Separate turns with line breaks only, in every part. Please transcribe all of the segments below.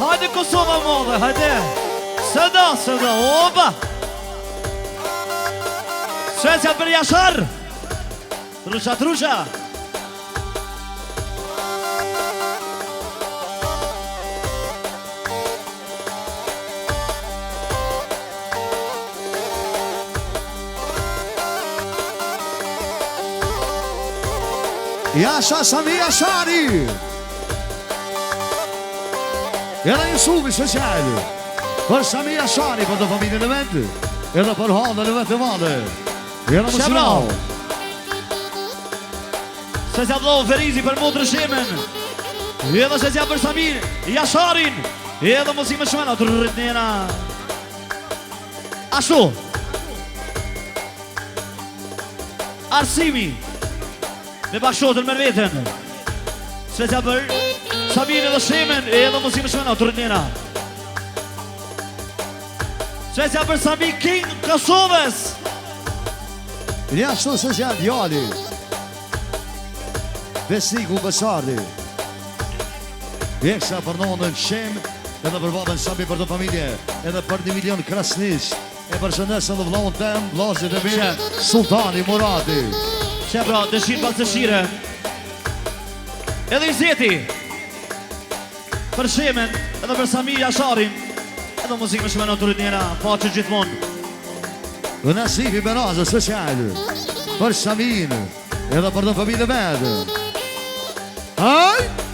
Hajde Kosova modhe, hajde. Sëda, oba. Shesja për Jashar. Trusha.
Jasha Sami Jashari. Era Jusufi speciali për Sami Jashari, për të familjen e vetë, edhe për halën e vetë e madhe. Era Shemrau.
Shesja vlau Ferizi për motrë Shemen. Edhe shesja për Sami Jasharin. Edhe mos i më shmena të rritnjena. Ashtu Arsimi me bashkotën me vetën. Shesja për Samir edhe Shemen. Edhe mos i më shmena të rritnjena. Shesja për Sami King Kosovës.
Një ashtu se që janë djali Besniku Besardi. Vjeksa për nonën Shem, edhe për babën Sami për të familje, edhe për 1 milion krasnis. E përshëndesën dhe vllahun tem, vllazit e mirë, Sultani Murati.
Që pra, dëshirë pas dëshire. Edhe i zeti për Shemen, edhe për Sami Jasharin. Edhe muzikë më shmena të rritnjera, pa që gjithmonë.
Dhe Nasifi Benaza special për Samin, edhe për të familje vetë. Haj!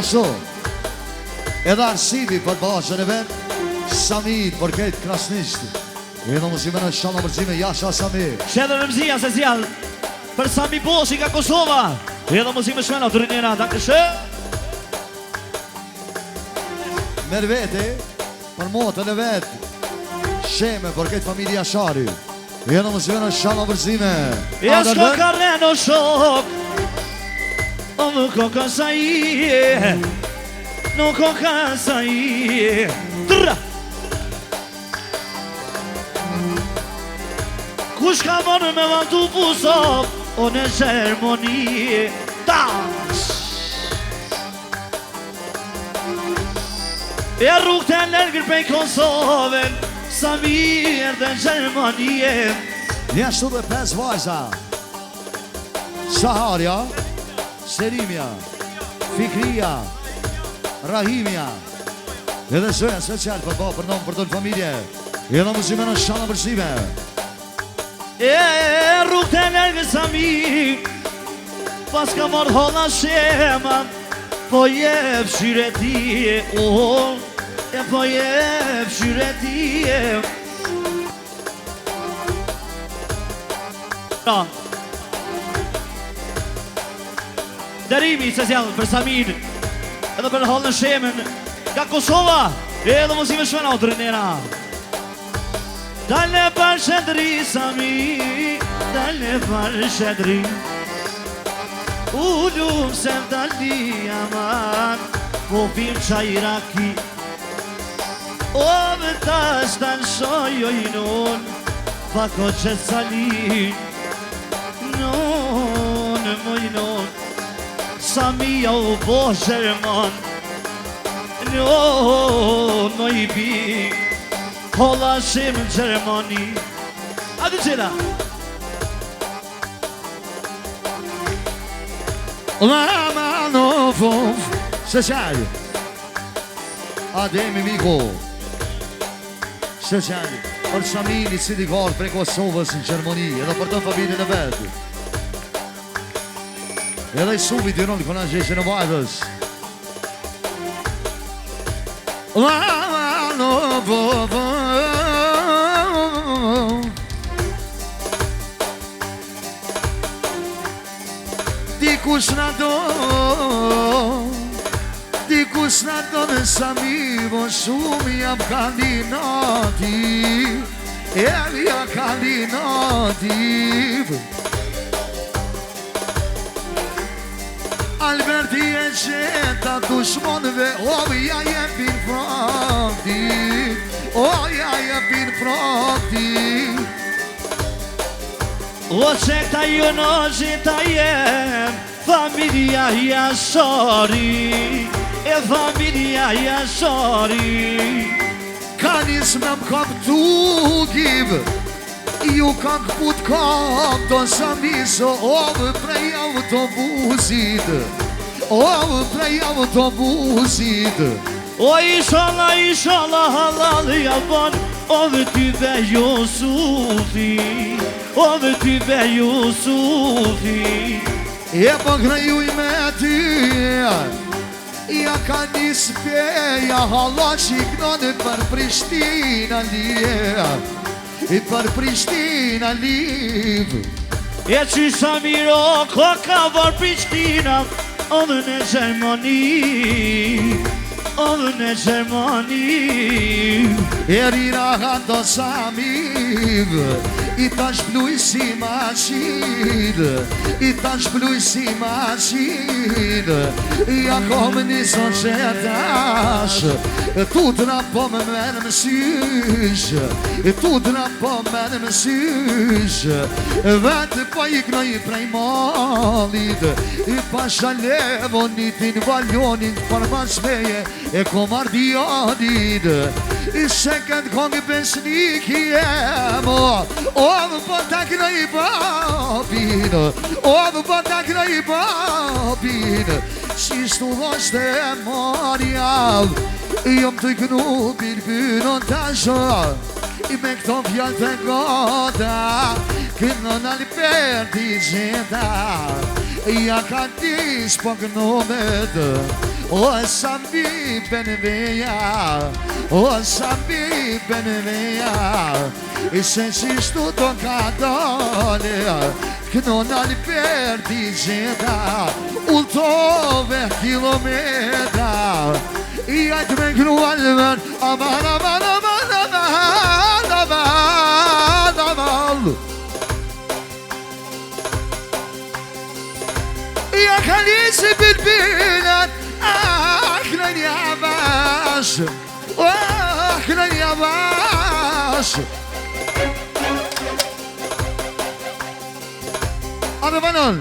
Ashtu edhe Arsimi për bashkën e vetë, Samit për këtë krasnisht. Edhe mos i më në shala mërzime, Jasha Sami.
Shedhe në mëzia se zjallë për Sami Boshi ka Kosova. Edhe mos i më shmena të rritnjera, dakë shë.
Merë vete për motën e vetë, Sheme për këtë familje Jashari. Edhe mos i më në shala mërzime.
Jesko Kareno shok. O nuk o ka sa i Tra Kush ka morë me vantu pusop O në Gjermoni Tash E rrug të lërgër prej Kosovën Sa mirë dhe Gjermoni
Një ashtu dhe 5 vajza Shaharja, Serimja, Fikria, Rahimja. Edhe zoja special për ba, për nëmë, për tënë familje. Edhe mësime në shala përsime.
Rrug të nërgë Sami Pas ka marrë holla Shema Po je fshyre ti Po je fshyre ti Derimi se zjallë për Samin Edhe për hollën Shemen Ka Kosova Edhe mos i më shmena o të rënjera Dalle për shedri Sami Dalle për shedri Ullum se vdali aman Po pim qaj raki O vëtash të nëshoj non Fako që salin Non moj non Sami o bo Gjerman Non moj bi Holla shim Gjermani Adi qela
Lamanov Special Ademi Miko Special për Samin I cili ka prej Kosovës në Gjermani edhe për të familjen e vetë edhe I subi të rëllë këna gjeshën e vajtës Lamanov Dikush na do Dikush në tonë sa mi, vo shumë jam kandinati, ja kandinati. Alberti e qeta dushmonëve, ja jepin fronti, ja jepin fronti.
O qekta ju në gjitha jem, familja Jashari, familja Jashari.
Ka nisë me më kaptu givë, ju kanë këput kam të shamiso, prej autobusit, prej autobusit.
O inshallah halal javan, ty be Jusufi, ty be Jusufi.
E po kraju I me ty, ja ka nisë peja, hala qiknone për Prishtina lije, për Prishtina liv.
E që Samiro ko ka var Prishtina, në Gjermani, në Gjermani.
E rira hando Samiv, I tash pluj si maqin, I tash pluj si maqin. Ja kom nison qetash, tu t'na po me mene më sysh, tu t'na po mene më sysh. Vete po I knoj prej malit, I pasha levonitin, valjonin, parmashmeje, e komardionit. I sheket kongi besniki jemo, më po ta knoj babin, më po ta knoj babin. Qishtu dhoshte e marjav, jom të kënu bilbynon të shor, I me këto fjall të gota, këno në liper t'i gjeta. Ja ka tis po këno med, o sa mi beneveja, o sa mi beneveja. I se qishtu do ka dole, këno në liper t'i gjeta. Ulltove kilometra, I ajtë me kënu alëven, aman, aman, aman, aman, aman, aman. Ja ka njësi bilbilat, në një avash, në një avash. Abe banon,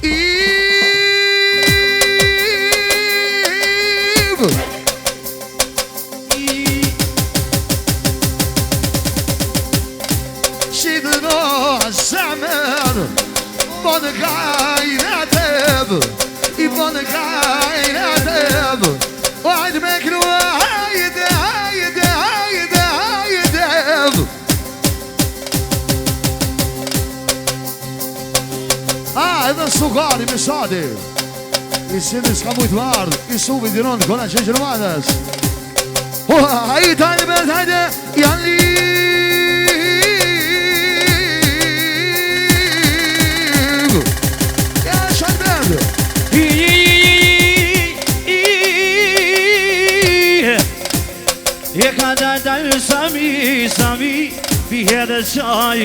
Iv Shidë do zemer, bon gajreteb, I bon gajreteb. Hajde me kru, hajde, hajde, hajde, hajde. Edhe sugari me shadi, I sindi s'ka mujtë vardë, I suvi diron kona që gjërmadës. Hajde, hajde, hajde, janë liv. Ja, shanë bërë.
Je ka dalë Sami, pi hedhe qaj.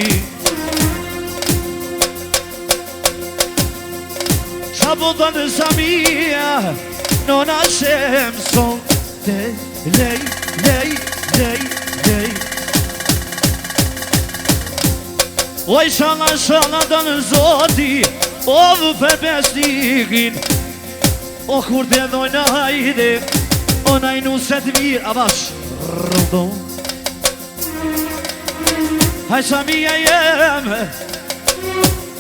Qa po të në Samia, nona shem son te lej, lej, lej, lej. Oj shala të në zoti, o vë për besnikin, o kur të dojnë hajde, o najnu se të mirë, a bash, rëndon. Haj Samia jeme,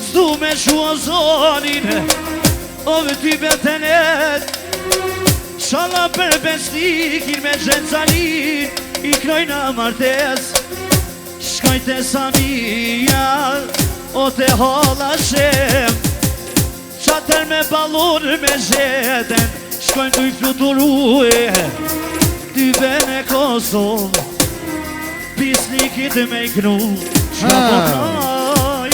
zdu me shua zonin, o vë ty betenet, shala për besnikin me gjencalin, I krojna martes, shkojte Samia, o te hola shem, qatër me balur me zheten, shkojnë të I fluturue, ty bene Kosovë, pisnikit me I knu, shka po knoj,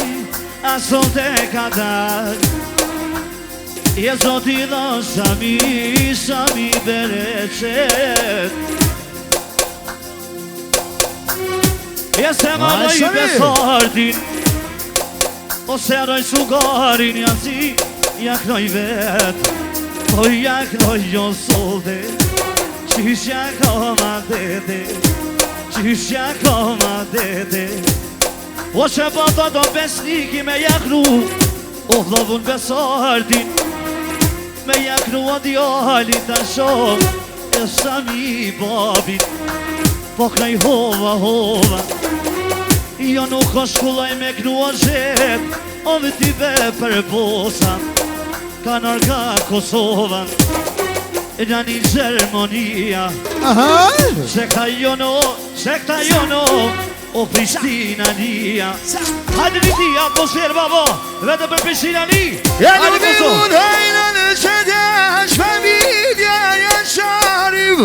aso te ka dar. Je zoti dha Sami bereqet. Je se madoj besardin, ose roj sugarin jazi, jaknoj vet, po jaknoj jo solde, qish jakoma dede, qish jakoma dede. O që bata do besniki me jaknu, o vlovun besardin, me jaknu o djallit të shok, e Sami babin, po knaj hova hova. Jo nuk o shkulloj me knu o zhet, o vëtive për bosa, ka nërga Kosova, e nga një Gjermonia. Se këta jono, o Prishtina nia. Hajde një ti, atmosferë babo, vete për Prishtina ni.
Hajde Kosovë. Hajde në qëtjash, familja janë sharim.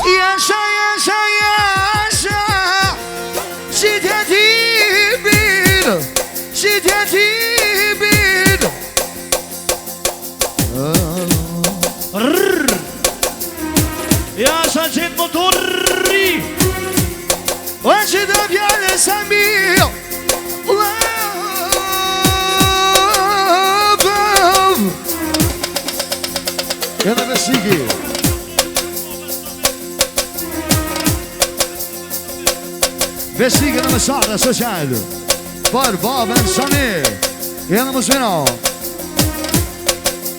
Yaşa, yaşa, yaşa, şiddeti bil, şiddeti bil.
Yaşa qëtë motorri,
O që të pjallë Sami, edhe Besiki. Besiki në mesare social për babën Sami, edhe musvino.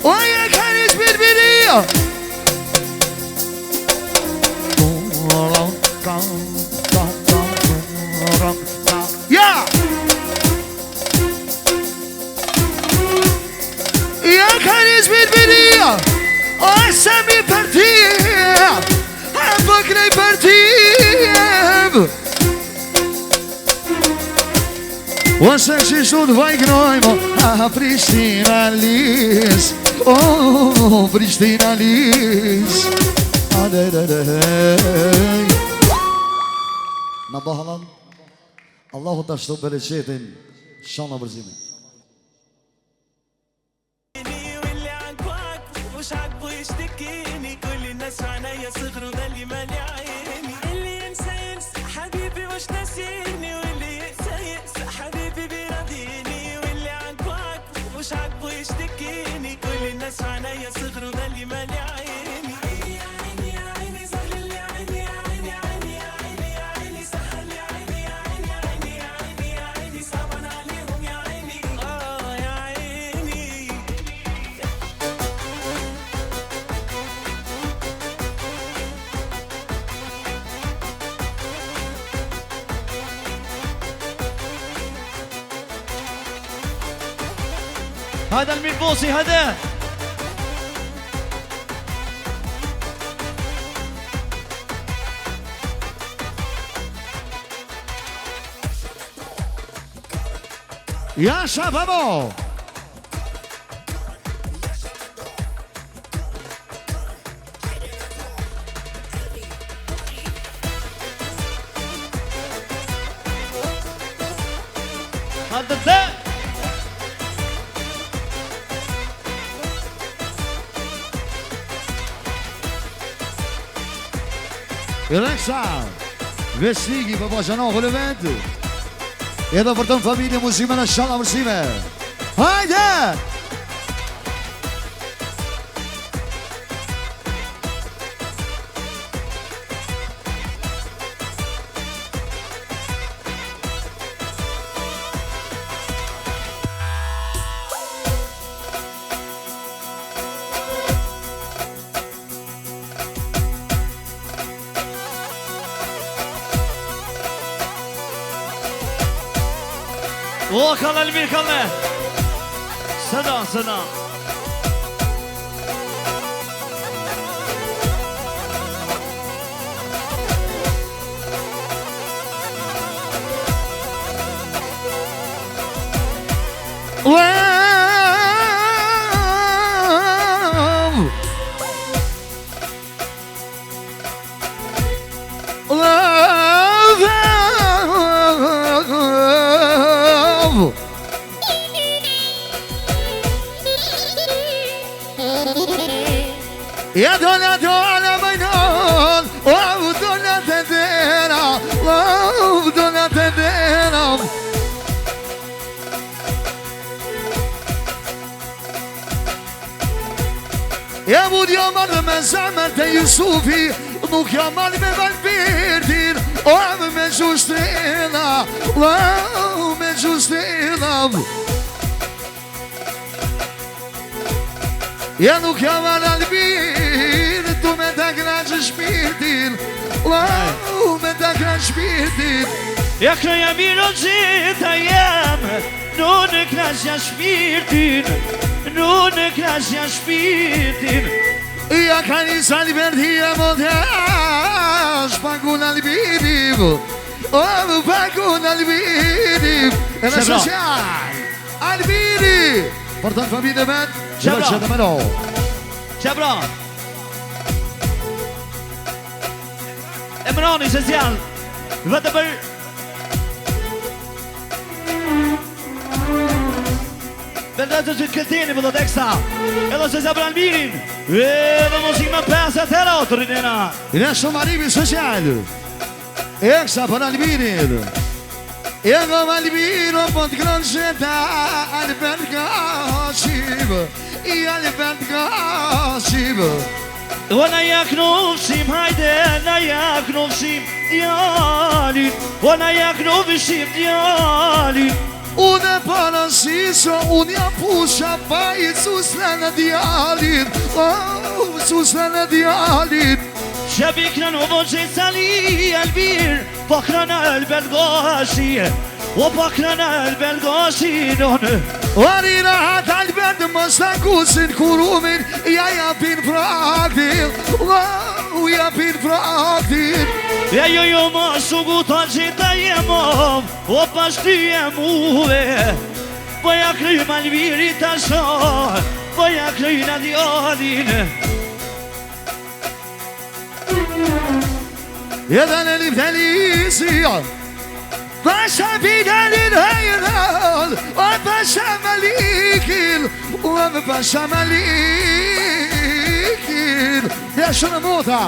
Oje kanis birbiria. Ja! Ja kanis birbiria. Oj Sami për ti, e bëkrej për ti. Ose që shut vajgnojmo, a Prishtina lis, o Prishtina lis. Na bahalan, Allahu të ashtu bereqetin, shona bërzime.
مش عاجبه يشتكيني كل الناس عينيا صغروا ده اللي مالي عيني اللي ينسى ينسى حبيبي مش ناسيني واللي يقسى يقسى حبيبي بيراضيني واللي عاجبه عاجبه مش عاجبه يشتكيني كل الناس عينيا صغروا ده اللي مالي عيني عيني يا عيني يا عيني سهل لي عيني يا عيني يا عيني يا عيني يا عيني سهل لي عيني يا عيني يا عيني يا عيني يا عيني صعبان عليهم يا عيني يا عيني.
هذا الميبوسي هذا.
Ja szafamo!
هذا ده.
Reksa, Vesigi për Bashano Vëlëvend. Edhe për tënë familje muzime në shala mërsime. Hajde!
وخلى المير خلى سلام سلام.
te Jusufi, nuk jam mali me Valbirtin, o me gjushtela, me gjushtela. Ja nuk jam mal Albin, tu me ta knaqë shpirtin, me ta knaqë shpirtin.
Ja këja mirë gjitha jam, nuk në knaqja shpirtin, nuk në knaqja shpirtin.
Ja ka një Albertia më t'jash, pakun Albinim, pakun Albinim. E në social, Albini, për të në familje vetë, që të mëno.
Qebra. E mënoni social, vëtë për... Vendete që këtini për do teksta. Edhe se Zabran Mirin. Edhe muzikë më 5-0 të rinena.
I në shumë arribi social. Eksa për Albirin. Ego Albino për të kronë sheta. Albert Gashib. I Albert Gashib.
O na jak nufshim, hajde, na jak nufshim djalin. O na jak nufshim djalin.
Unë e parasiso, unë jam pusha pa i susle në djalin. Susle në djalin.
Që bikra në voqe sali Albir, po krana Albert Gashi, o po krana Albert Gashi nënë.
Arina hat Albert më stakusin kurumin, ja japin praktin, japin praktin.
Ja jo ma shugu ta qita jemom, o pa shtyje muve, po ja kryjm Albiri ta shon, po ja kryjn a djalin.
Edhe në lip të lisi, pasha finalin hajnal, o pasha malikin, o pasha malikin. Ja shumë mota,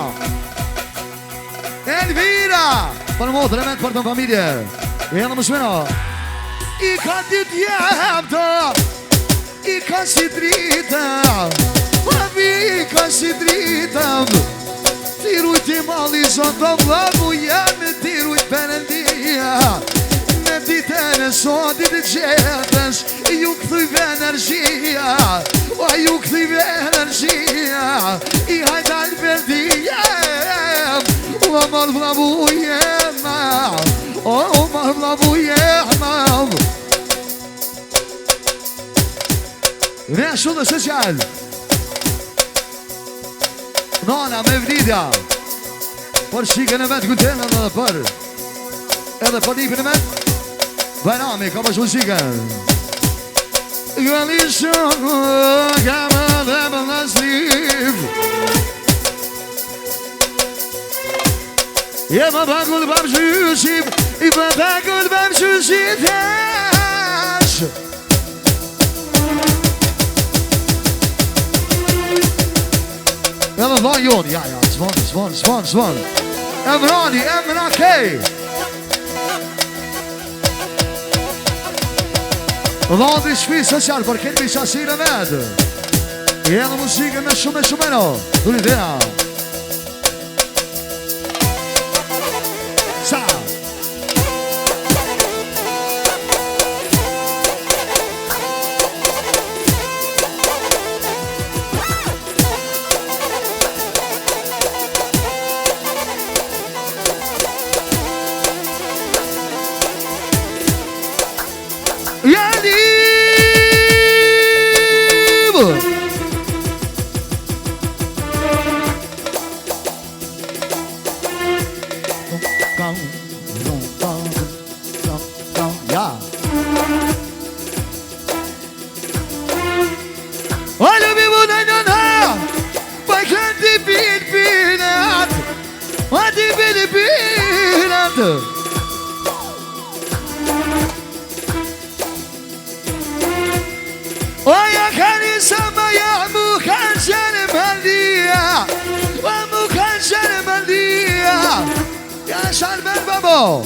Elvira, për motër e me të për të familje, e në më shmeno. I ka dit jepta, i ka si drita, i ka si drita. Tirujt i mali zonë vlagu jemi, tirujt përëndia. Me ditën e sotit e gjetës, ju këthyve energjia, o ju këthyve energjia. I hajt Albertia, o marë vlagu jema, o marë vlagu jema. Ne shumë dhe social. Nana me vlidja, për shikën e vetë këtënë edhe për, edhe për nipën e vetë, Bajrami ka për shikën. Gëlli shumë, kamë dhe për nësliv, je më pakull për shushim, i më pakull për shushim tash. Edhe dha jonë, ja, zvon. Emrani, Emra Kej. Dha në shpi social, për këtë mi shasire vedë. I edhe muzikën me shumë e no. Duri dhea. Sa. Shalben babo.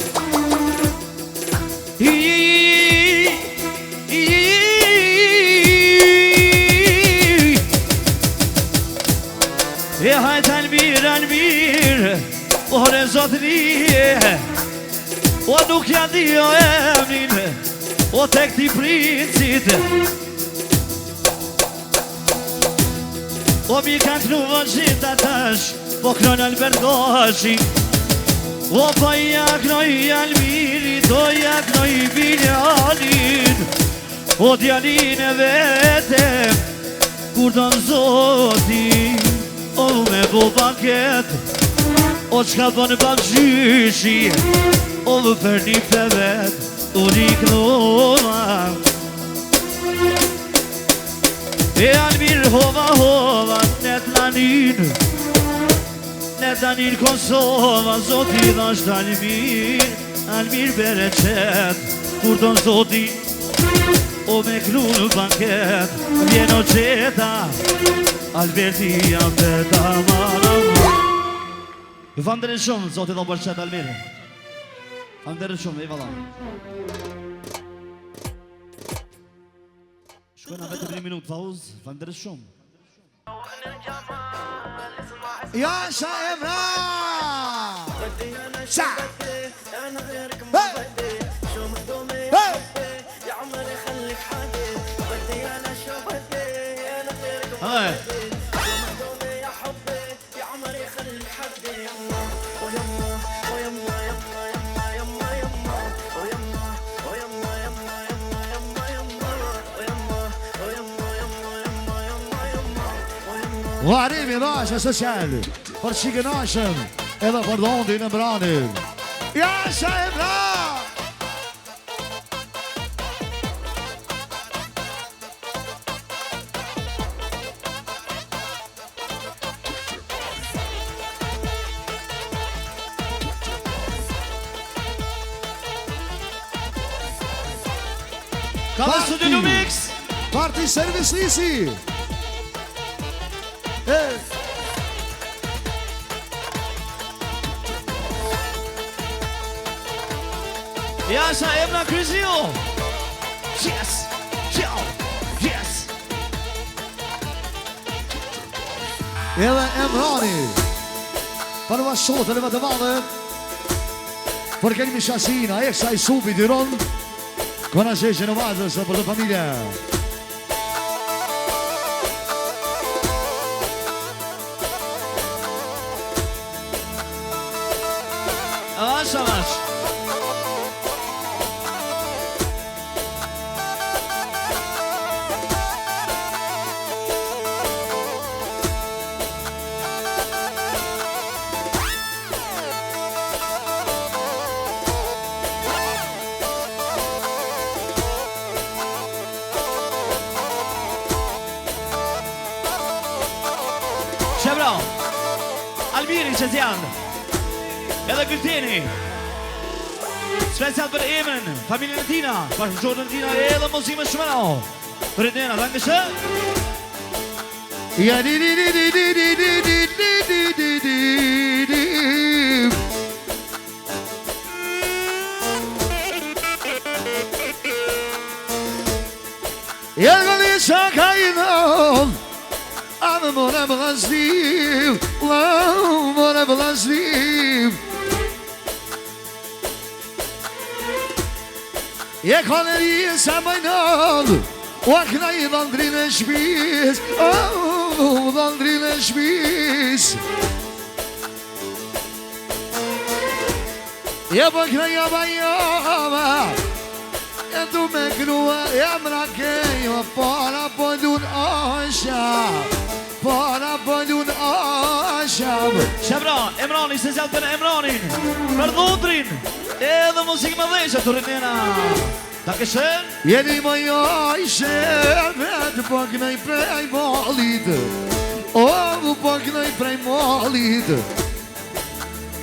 E hajt Albi Ore zotëri O nuk ja di o emnin O tek ti princit O mi ka knu vëgjit atash Po kron Albertoshi O po jaknoj Almirit O jaknoj Biljanin O djalin e vetem Kur do në zoti O me bo banket O qka bën babgjyshi O vë për një për vet U riknova E Almir hova hova Net lanin Net lanin Kosova Zoti dhasht Almir Almir bere qet Kur do në zoti O me knu në banket Vjeno qeta Albertia peta marama Ju falënderit shumë, Zoti do bërqet Almiri. Falënderit shumë, vala. Shkojna vetëm 1 minutë pauzë, falënderit shumë.
Jasha Emra! Sa!
Hey!
Varimi Rasha Social Për Qikënashën Edhe për Dondin e Mbranin Jasha Emra!
Ka dhe studio Lumix!
Parti Service Lisi
Jasha Emra Kryzio! Yes! Yes!
Edhe Emrani Për ma shotën e më të madhe Për kelmi shasina Eksa i supi diron Kona sheshe në vazës Për të familja
Avash, avash! Shebra, Almiri që t'janë Edhe Gülteni Special për Emën, familjen e tina Për gjordën tina edhe muzime shumëra Për e dena, danke shë
Ja di di di di di di di di di di di di Jelga li shaka i dhon Amë mora vlasniv Mora vlasniv Je koleri sa majnal O akna i dhëndrin e shpis Dhëndrin e shpis Je po akna i abajama E du me grua jam rakejo Para po dun asha Para po dun asha
Shebra, Emrani, special për Emranin Për dhutrin Edhe muzikë më dhejshë të rritnena Danke shë
Jeni më jajshe Vetë po kënej prej malit O, po kënej prej malit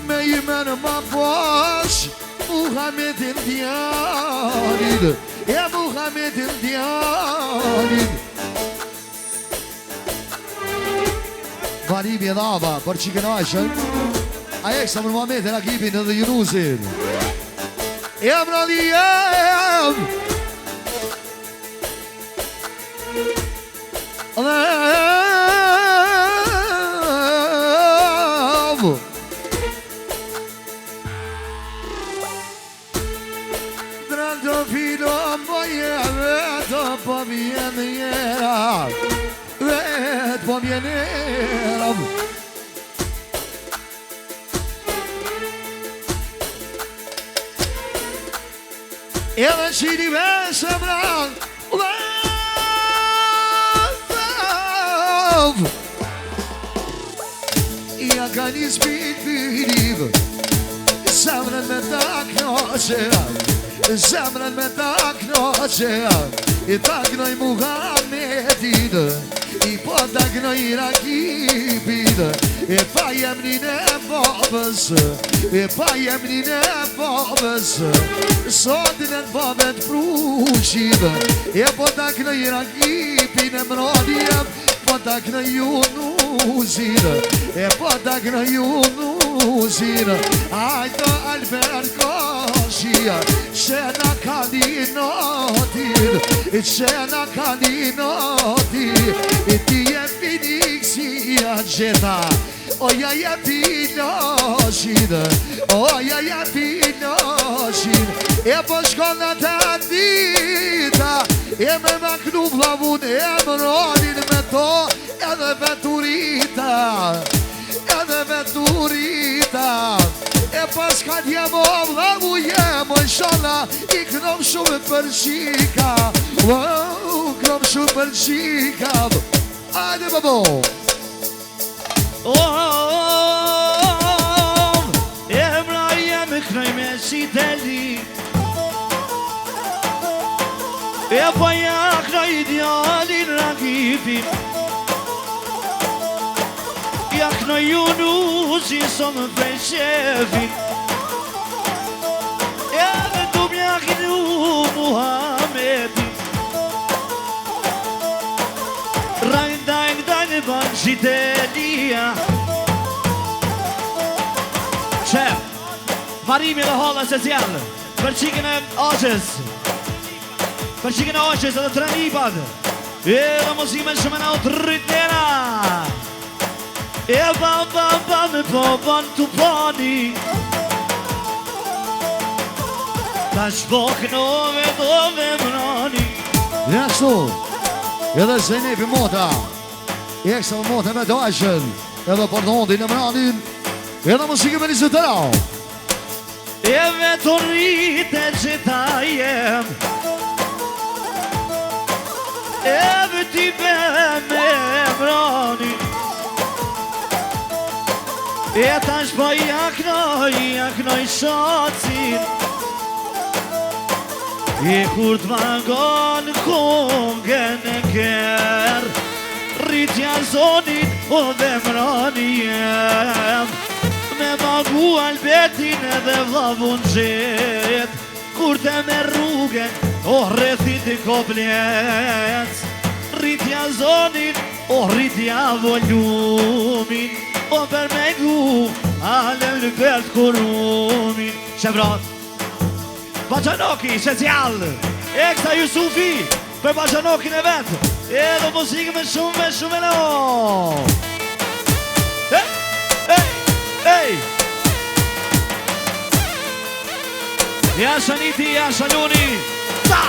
Me i menë ma pash Muhammedin djarit E Muhammedin djarit Varimi e dhava për Qikënashën Ajeksa për Muhammedin Akibin edhe Junusin Emrani jem po vjen jera, vet po vjen jera. Edhe qini vesë mran, ja ka një spit fyriv, zemrën me ta knoqe, zemrën me ta knoqe, I ta knoj Muhammedin, I po ta knoj Rakipin, E pa jemnin e babës, E pa jemnin e babës, Sotin e babet pruqin, E po ta knoj Rakipin e mrodjem, Po ta knoj Junusin, E po ta knoj Junusin, Ajto Albert Koshia, Që na ka një notin, Që na ka një notin, Ti je finik si ja gjeta, Oja je pinoshin, Oja je pinoshin, E po shkona ta dita, E me maknu vlavun e mronin me to, Edhe veturita, Edhe veturita, E pas ka djemo vlavu jemo, Inshallah I knom shumë për qika, Knom shumë për qika, Ajde babo.
Emra jem knoj me qiteli, E po ja knoj djalin Rakipin, Ja knoj Junusin som prej shefin, Edhe tu mja knu Muhammedin, Rajndajn dajn ban qitelia. Shef, marimi dhe halla se zjallë, Për qikën e Aqës, Për qikën e Aqës edhe të rënipat, Edhe mosime shumë në të rritnera, E ba me po ban të pani, Ta shbok nove dove mrani.
Jashtu, edhe Zenepi Mota, Eksa Mota me dajshën, Edhe Portondi në mranin, Edhe musikë me një zëtëra.
E vetë rritë që ta jem, E vëti be me mrani, E tash po jaknoj shacin, E kur të vagon kongën e ker, Rritja zonit o dhe mrani jem, Me magu Albertin edhe vlavun gjet, Kur të me rrugën o rrethit i komplet, Rritja zonit o rritja volumin, O për me gu alem në kërët kurumin. Shevrat Bajanoki, që zjallë, Eksa Jusufi, Për Bajanokin e vetë, Edhe muzikë me shumë e no. Ej, Ja Shaniti, ja Shanuni, Ta.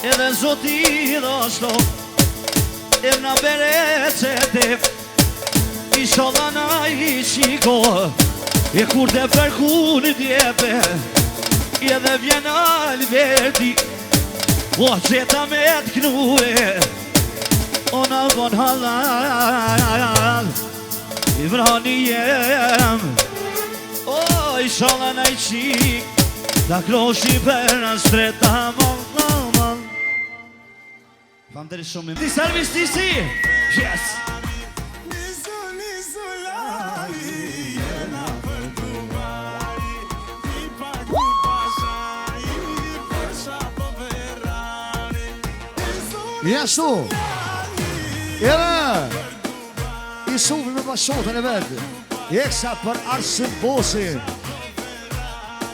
Edhe Zoti dhashto, Erna bere që tef, I sholla na I shiko, E kur të përku në djepe, Edhe vjen Alberti, O qeta me të knue, O na bon halal, I vrani jem, O I sholla na I qik, Da kroshi për në streta mon. Famderi shumë Di servis ti si Yes
Jashtu Edhe Jusufi me bashkotën e vetë. Eksa për Arsim Bosi.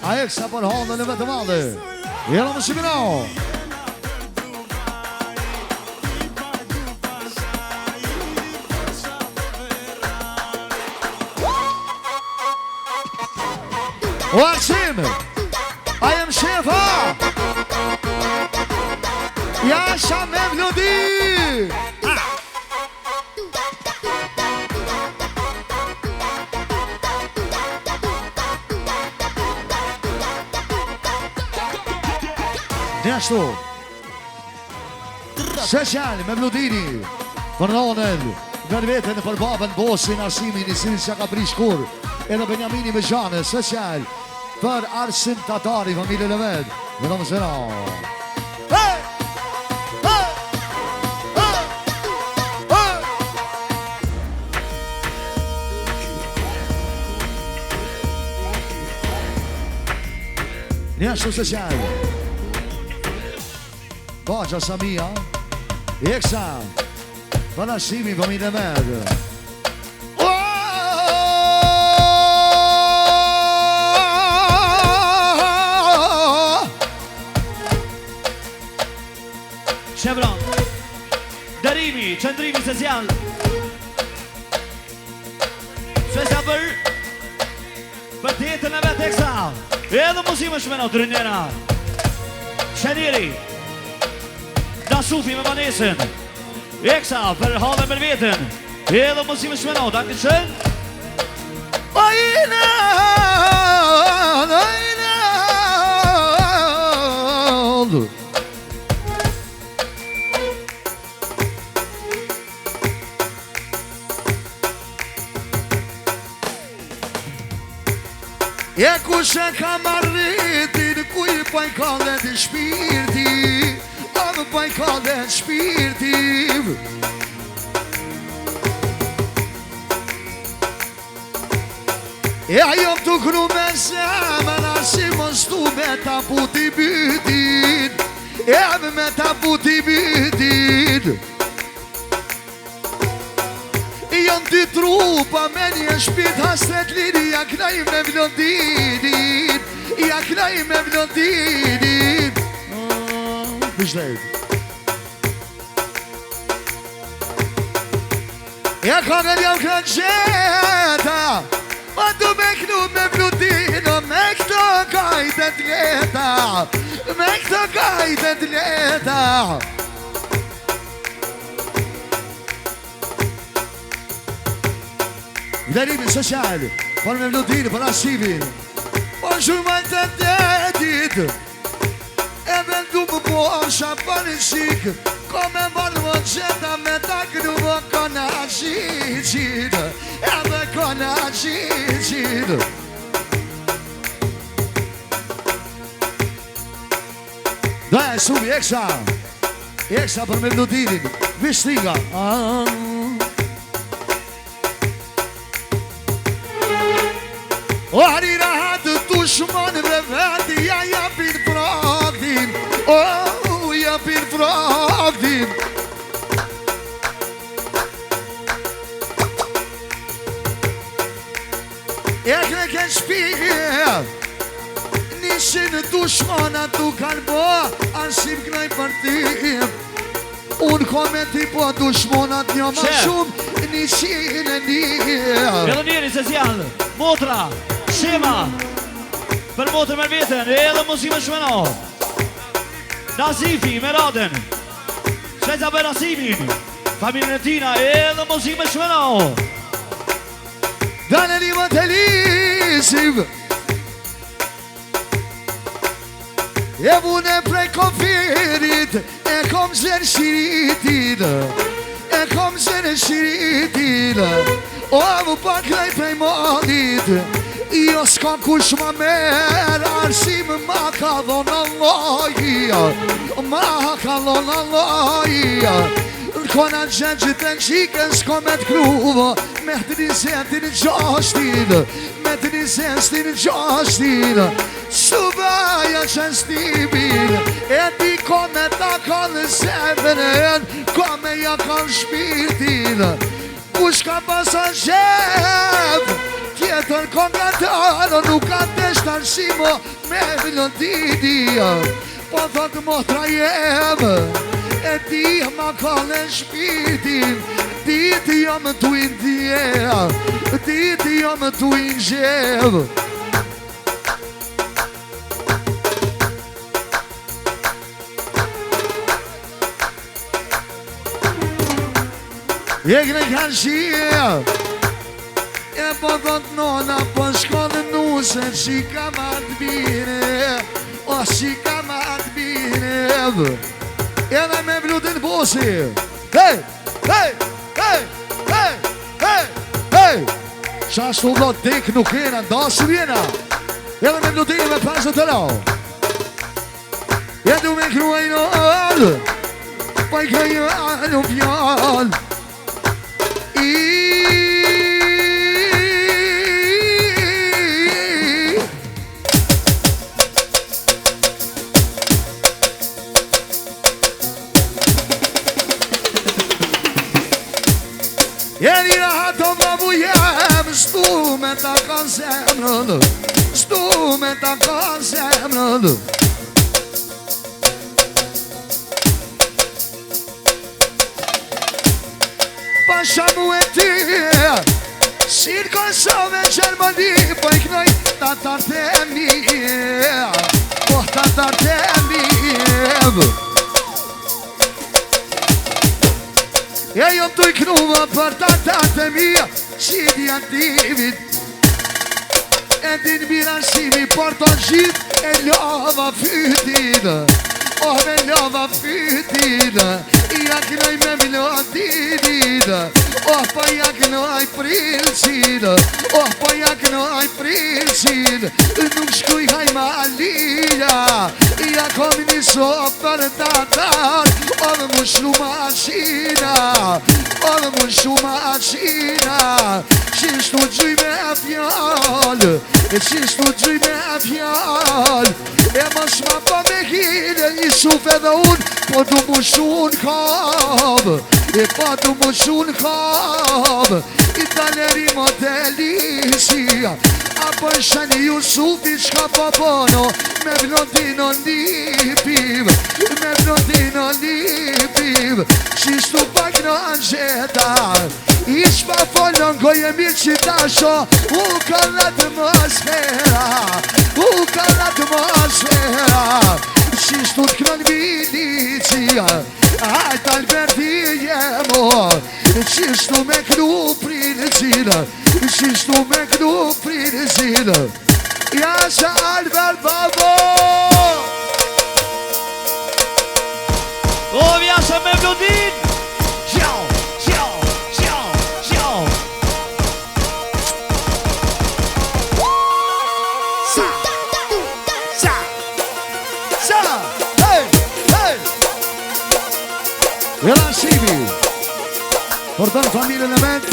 A eksa për hallën e vetë madhe. Jela më shiminao. O Arsim, I am shefa. Jasha me vlodi. Njështu Sheshjali me vlodini për nonën, për vetën, për babën, Bosin, Arsimin, i cili s'ja ka prish kur, edhe Benjamini me Gjane, Sheshjal, për Arsim Tatari, familjen e vetë, me në mësera. Hey! Hey! Hey! Hey! Njështu Sheshjali Baja Samia, Eksa, për Arsimin, familjen e vetë.
Shebron, dërimi, qëndrimi social. Shesa për jetën e vetë Eksa. Edhe muzime shmeno të rënjera. Sheniri, Nasufi me Vanesën. Eksa për hallën me vetën. Edhe muzime shmeno, danke qën.
Ajna, e ku shë ka marritin, ku i pajkallet i shpirti, o më pajkallet shpirti. E ajo të kru me zemën, si mos tu me ta puti bytin, e me ta puti bytin. Janë dy trupa me një shpit hasret liri, ja knaj me vlondinin, ja knaj me vlondinin. Pishtet. Ja kongën jam këtë gjeta, ma du me knu me vlondino, me këto kajtet leta, me këto kajtet leta. Vlerimi social, për me vlodini, për Arsimin. Po shumaj të detit, e vendu më po asha për një shik, ko me mërë më gjeta me ta kru më kona qicit, edhe kona qicit. Da e subi Eksa, Eksa për me vlodinin, Vishtinga. O harira hatë dushmanëve vetë, ja japin fraktin, o japin fraktin. E kreken shpike, nishin dushmanat tu kanë bo, Arsim knaj për tim. Unë kome ti po dushmanat një ma shumë, nishin e një.
Edhe njeri se zjallë, motra, Shema, për motër me vetën, edhe muzime shmeno. Nazifi me radën, Sheza për Arsimin, familjen e tina, edhe muzime shmeno.
Dane një më të lisim, e vune prej konfirit, e kom zërë shiritin, e kom zërë shiritin, o më pak lej prej modit. Jo s'ka kush ma merë, Arsim ma ka dhonë Allahi, ma ka dhonë Allahi. Kona gjengët e qikën s'ko me t'kruvo, me të një zetin gjashtin, me të një zetin gjashtin. Subaja qënstimin, e ti ko me ta kanë zemrën, ko me ja kanë shpirtin. Kush ka pasan shef Tjetër kongatarë Nuk ka të shtarësimo Me melodidia Po thotë motra jem E ti ma kallë shpitin Ti jam të indje Ti jam të indjev Jekne kanë shie E po thot nona Po shkodë nuse Shika ma të bine O shika ma të bine Edhe me vlutin bosi Hej, hej, hej, hej, hej, hej Qashtu do dik nuk jena Ndasë vjena Edhe me vlutin me pasë të lau Jedu me kruaj në alë Po i kruaj në fjallë Jeni rahato babu jem Stu me ta kanë zemrën Stu me ta kanë zemrën Pasha mu e ti Shirë Kosovë e Gjermani Po i knoj tatartë e mi Po tatartë e mi E jom të i knuva për tatartë e mi Qidja divit E din mirashimi Por të gjit e lava fytin Oh me lava fytin Ja knoj me melodin Oh po ja knoj prilqin Oh po ja knoj prilqin Nuk shkuj hajma alija Ja kom një sopër tatar Oh dhe më shlu maqina Oh dhe më shlu maqina Qishtu gjuj me fjall Qishtu gjuj me fjall E më shma po me hile I shuf edhe unë Po du mu shun kab E po du mu shun kab I taleri modelisi Apo shani Jusufi Shka po bono Me blondino lipiv Me blondino lipiv Qishtu pak në anxeta Ish pa folon goje mirë që tasho U ka l'atmosfera U ka l'atmosfera Qishtu t'kron milicia Ajt Alberti jemo Qishtu me kru prilëzin Qishtu me kru prilëzin Jasha Albert babo
O vjasa me vlodin Qjau, qjau, qjau, qjau
Sa Sa Sa Hej, hej Jela Shibi Për të në familjen e vet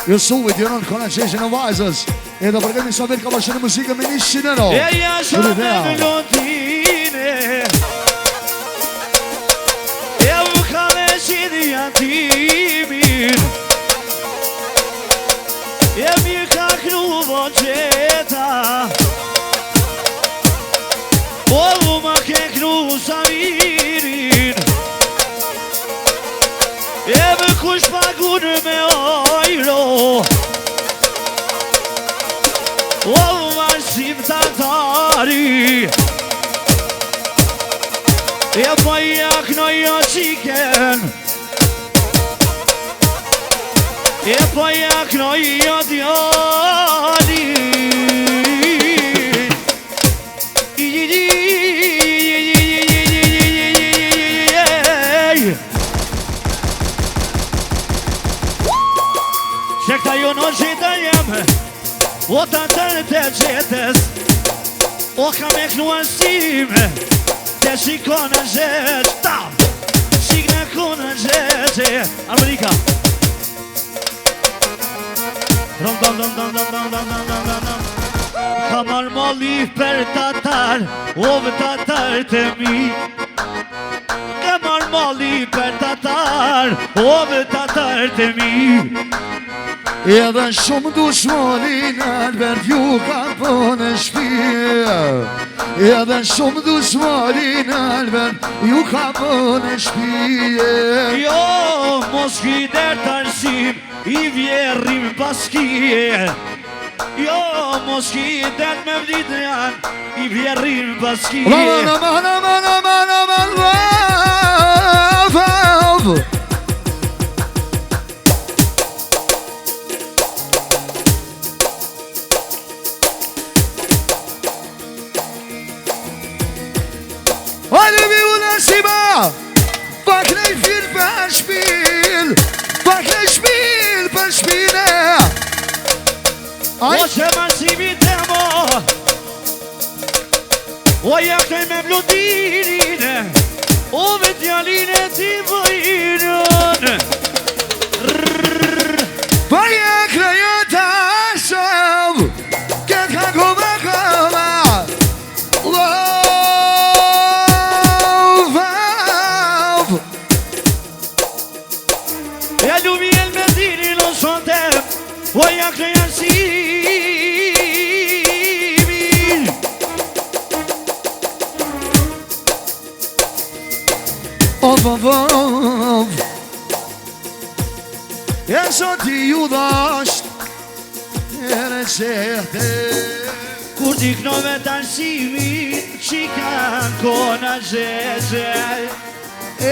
Jusufit jëron kona qeshin e vajzës E do përgemi sa vetë ka bashkë në muzikë me 100 euro
E jasha me vlodine E u kale qidhja timin E mi ka kru voqeta O u ma ke kru Samirin E më kush pagun me ojro O marsim tatari E po jak no jo qiken E po jak no jo djali Që këta jo në gjitha jeme O të tërë të gjetës O ka me knuan sime Te shiko në gjetë Tam Shik në ku në gjetë Amerika Rom dam dam dam dam dam dam dam dam dam Ka marrë molli për tatar O vë tatar të mi Ka marrë molli për tatar tatar, o me tatar të mi.
Edhe shumë dushmoni në Albert ju ka bënë shpije. Edhe shumë dushmoni në Albert ju ka bënë shpije.
Jo, mos kider të arsim, i vjerrim paskije. Jo, mos kider me vlitë janë, i vjerrim paskije.
Hajde mi u nësima, pak nej fil për shpil, pak nej shpil për shpile.
O që mësimi të mo, o jakëj me blodinine, o me djaline ti vëjinën.
Pa jakëj e të asëm, këtë ka kome koma.
Ja lumi el me dini në sontem, o jakëj arsimin.
E soti ju dhasht e reqete.
Kur t'i knove të arsimin, që kanë kona zezë.
E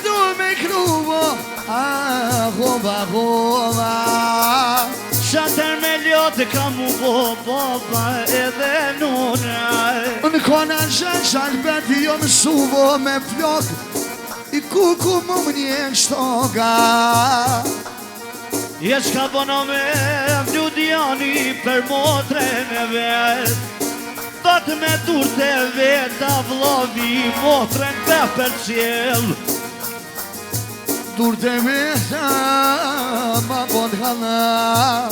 du me kruvo, hova, hova.
Shatër me ljotë ka mu boba edhe nune.
Në kona zezë albeti jo më suvo me flok, i kuku më më një shtoka.
Jes ka bono me vludjani për motrën e vetë. Thot me durët e veta vlovi motrën për qelë.
Durët e veta ma bon hana.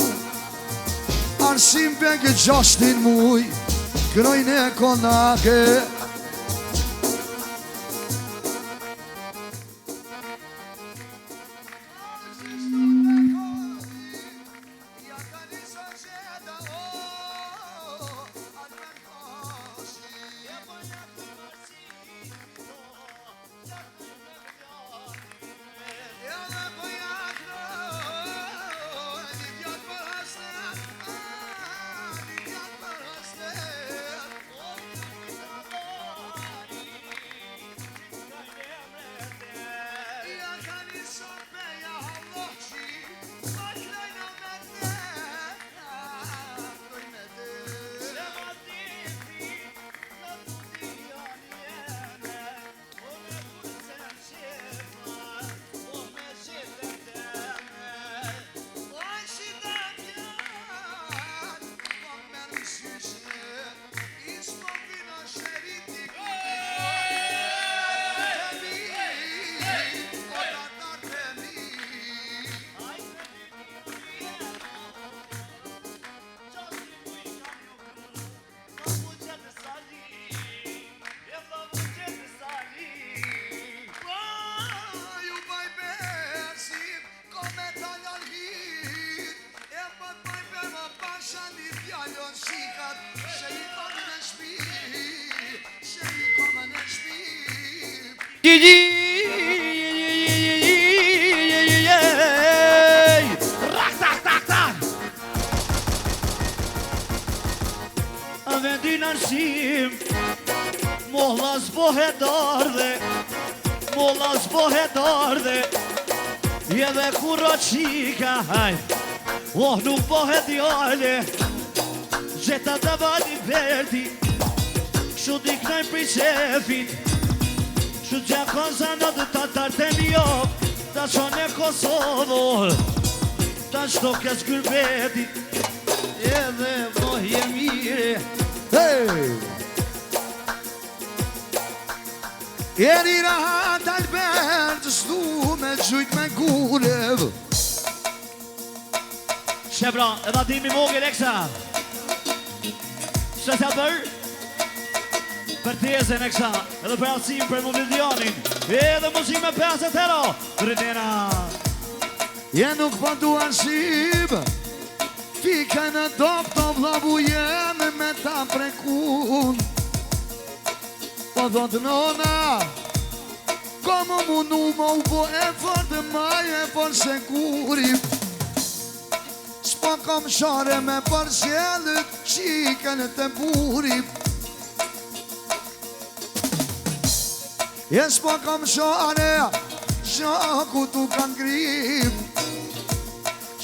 Arsim bëngë 6 muj, krojnë e konake.
A vendin arsim, mohla zbohet ardhe, mohla zbohet ardhe. Edhe kura qika haj, oh nuk bohet jale. Gjeta të vali verdi, kështu diknaj për qefit. Kështu gjakon zanët të tarten jo, ta qone Kosovo, ta shto kes kërbetit. Edhe mohje mire.
Hey! Jeri rahat Albert, s'du me gjujt me gurev.
Shebra, edhe atimi mogë Leksa. Shë të bërë? për tezën e kësa, edhe për alësim për mobilionin, edhe muzikë me 50 euro, Trinena.
Je nuk po duan shqip, fika në top të vlavu jeme me ta prekun. Po thot nona, komo mundu më u po e fortë maje por se kurim. S'po kom shore me për sjellët, qikën të burim. S'po kom shore, shaku tu kanë grip.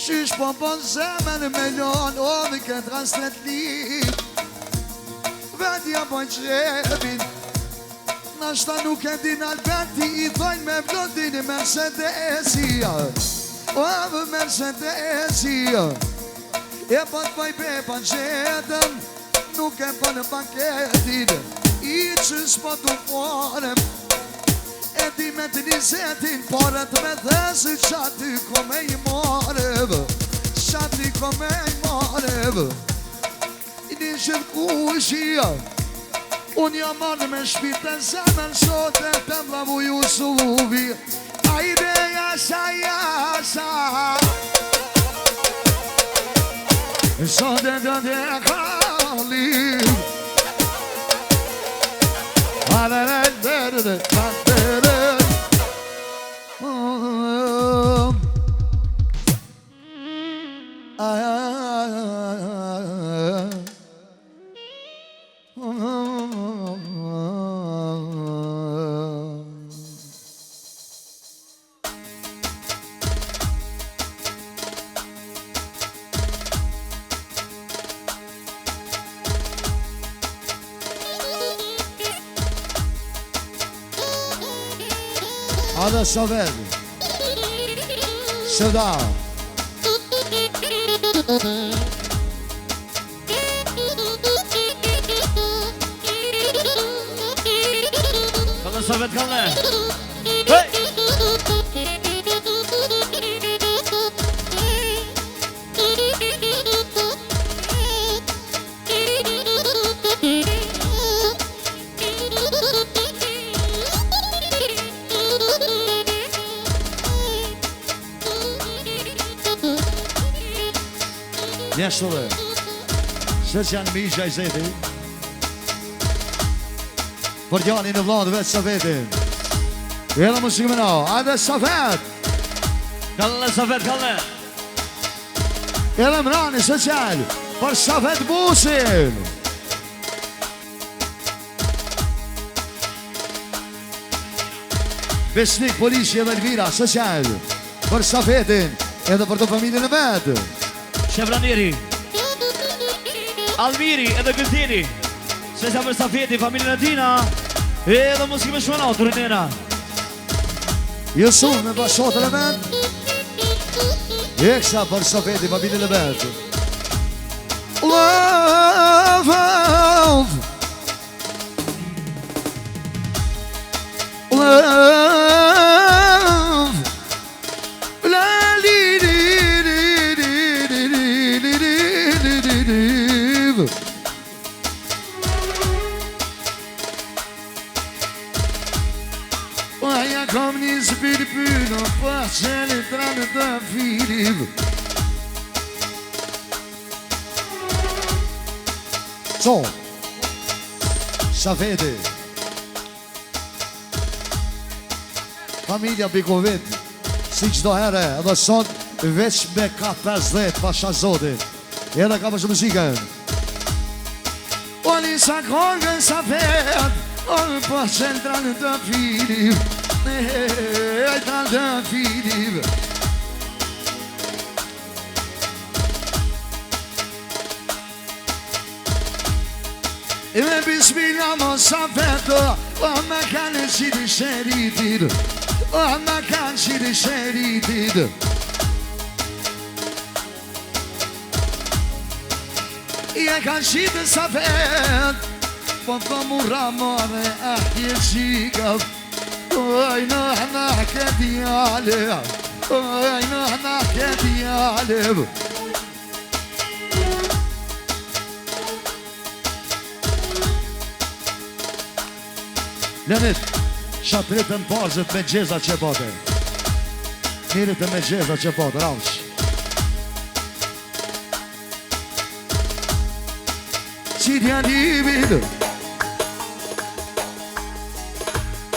Qysh po po zemën me lon, o dhe këtë rastet lip. Vetja po qepin, nashta nuk e din Alberti, i thojnë me vlodin i Mercedesia. O dhe Mercedesia, e po të poj pepa gjetëm, nuk e po në paketin, i që s'po të forem. E di me të nizetin, porët me thesë, qati ko me i marev, qati ko me i marev. I një gjithë kushia, unë jam marrë me shpite zemën, sote të mlavu Jusufi. Ajde jasha, jasha, sote të të kalim. Adesso vedi, se dà.
Adesso vedi con lei. Hey!
Njështë dhe, se që janë misha i zeti, për gjani në vladë vetë Safetin. Edhe musikë me no, ajde Safet!
Kalle, Safet, kalle!
Edhe mrani se qëllë, për Safet Busin! Besnik, Polici edhe Elvira, se qëllë, për Safetin, edhe për të familjen e vetë.
Shevranieri, Almiri edhe Gëldini, se sa për Safeti, familjen e tina, edhe musikë me shmëna, Trinena.
Jusuf me bashkot element, Eksa për Safeti, familjen e vetë. Love, love, ja kom një zbir pyno, pa qëllë tranë të filim. Co, Safeti, familja Bikovit, si qdo here, edhe sot veç me ka 50 pasha zotit, edhe ka përshë muzikën. O njësa kongën Safet, o pa qëllë tranë të filim. E ta të filim. E me bismillah mo Safeto, o me kanë qiri sheritit, o me kanë qiri sheritit. I e kanë qitë Safet, po të mura more ahje qikëv. Oj, në këtë jale, oj, në këtë jale. Lenit, shatritën pazët me gjeza që bote. Mirit me gjeza që bote, raush. Qitja ljubit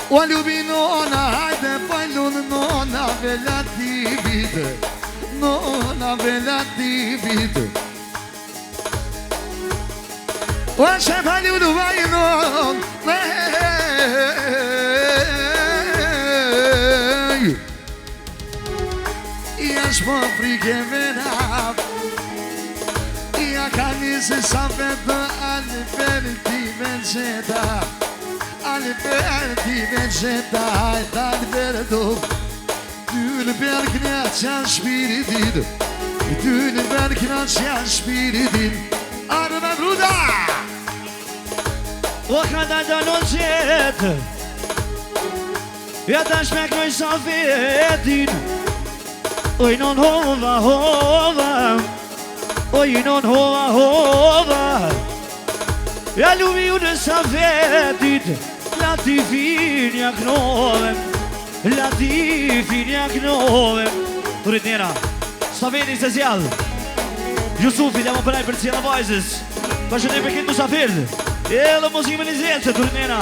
O ljubi nona, hajde pajlun nona velativit Nona velativit O që pajlun vajnon Jash po frike venap Ja ka njëse sa vetë Aliberti venceta Aliberti venceta Hajt Alberto Ty ber knaqja shpiritin Ty ber knaqja shpiritin Arme bruda
O ka da në qetë Ja ta shmeknoj sa vetin Oj non hova hova Oj non hova hova Ja lubi u në sa vetit La ti finja knovem La ti finja knovem Turit njera Sa vetin se zjall Jusufi dhe më përaj për cjela vajzës Pa që ne përket musafirë Edhe muzimën i zelë se turit njera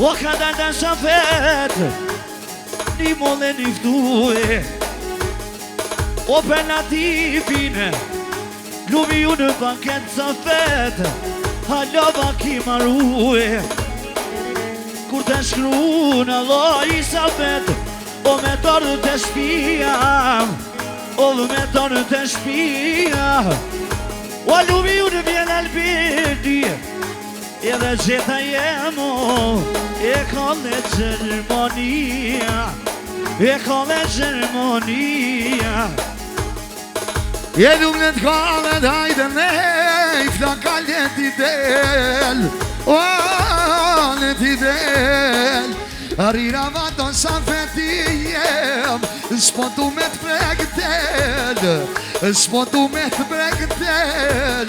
O ka da sa vet Një molle niftue O për natifin Lubi ju në banket sa fet Halava ki marue Kur të shkru në loj sa fet O me torë të shpia O me torë të shpia O lubi ju në vjen albirdi Edhe gjeta jemo E kone Gjermania E kone Gjermania
Je lumnet kalet hajde nej Flaka leti del O leti del Rira vaton sa feti jem S'po du me t'pregtel S'po du me t'pregtel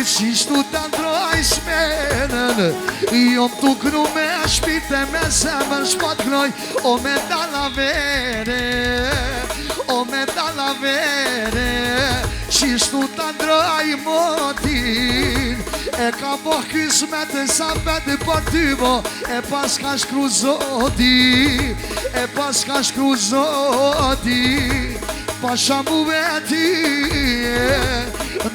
Qishtu të ndroj shmenën Jom t'u kru me shpite me zemën Shpo t'knoj o me dalavere O me dalavere Qishtu të ndroj motin E ka boh kismet e sa veti për ty bo E pas ka shkru zoti E pas ka shkru zoti Pasha mu veti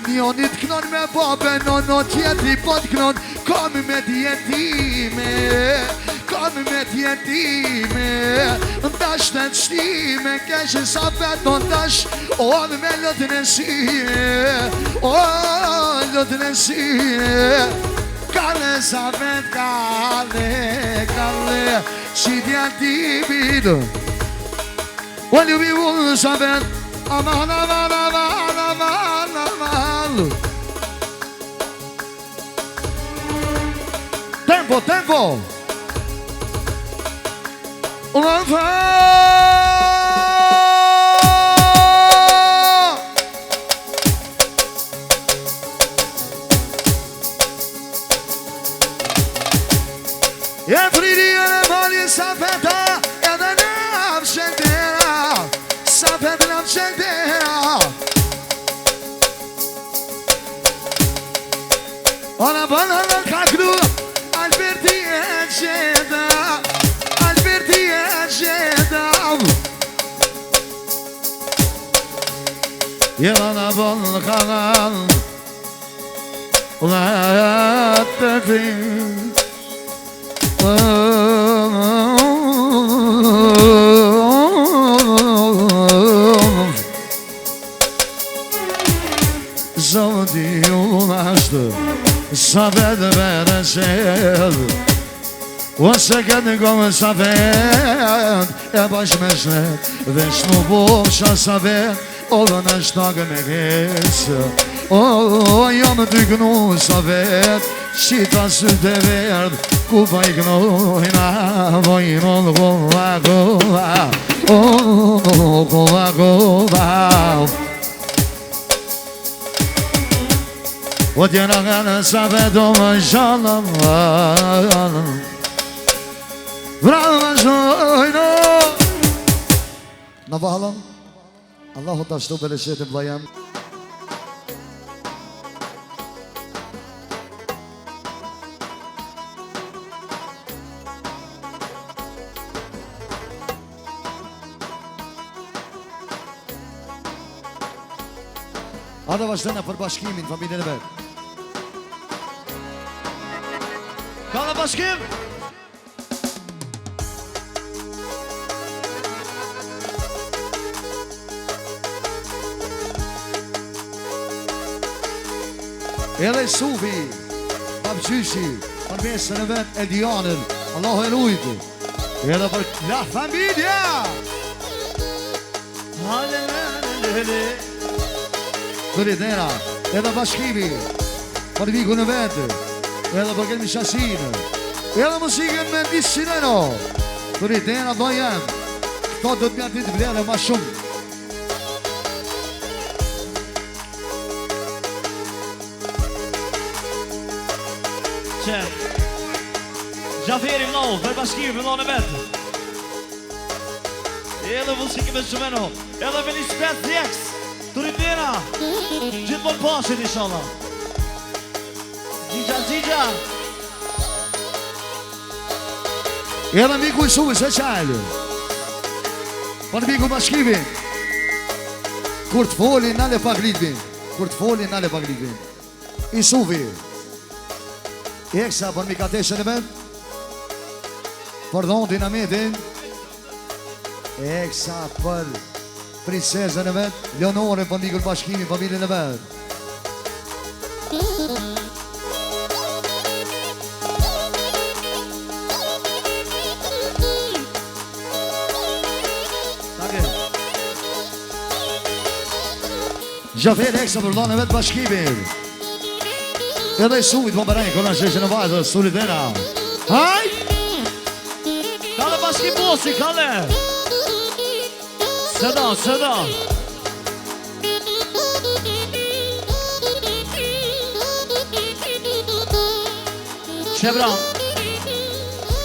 Njonit knon me babe Nono tjetri po t'knon Kom me t'jetime Kom me t'jetime Ndash të t'shtime Keshe sa veton dash O me lëtën e sire O lëtën e sire Kale sa vet kale Kale Qitja t'ibid O ljubi vullë sa vet Aman, aman, aman, aman, aman Tempo, tempo E fridi e në mali sa feta Edhe në avshentera Sa fet në avshentera Ona bëna në kakru Alberti e gjeda Alberti e gjeda Jela në bëna në kakal Ula të fin Zoti unë ashtë Sa vetë vete qedë Ose këtë në gome sa vetë E bash me shnet Dhe shnu bosha sa vetë O dhe në shtakë me kesë O jam të gnu sa vetë Qita sy të verdë Ku pa i knojna Vojnë kova kova Kova kova O tjena nga në sa vetë O më shalëm Në valën, Allahu të ashtu bereqetin vlajem. Ata vazhdojnë për bashkimin, familjen e vetë.
Ka dhe bashkim?
Edhe Sufi, babgjyshi, për mesën e vetë Edianën, Allahu e rujtë. Edhe për la familja! Dëritera, edhe bashkimi, për vikun e vetë, edhe për kelmi shasinë, edhe musikën me ndisë sineno. Dëritera do jemë, këto do të mjatë të vlerë ma shumë.
Që Gjaferi vlau, për bashkimi vlau në vetë. Edhe musikë me shumeno, edhe me një shpet djeks, Dëritera, gjithmonë pasit inshallah. Zigja.
Edhe miku i Sufi se qalë, për miku bashkimi, kur të foli nale pak litbin, i Sufi, Eksa për mikateshën e vetë, për dhonë dinamitin, Eksa për prinsesën e vetë, Leonore për mikul bashkimi, familjen e vetë. Gjaferi Eksa për dhonë e vetë bashkimi. Edhe i Suvit më bërajnë, kërna sheshe në vajtë, Solidera. Haj!
Kale bashki bosi, kale! Seda. Shebra.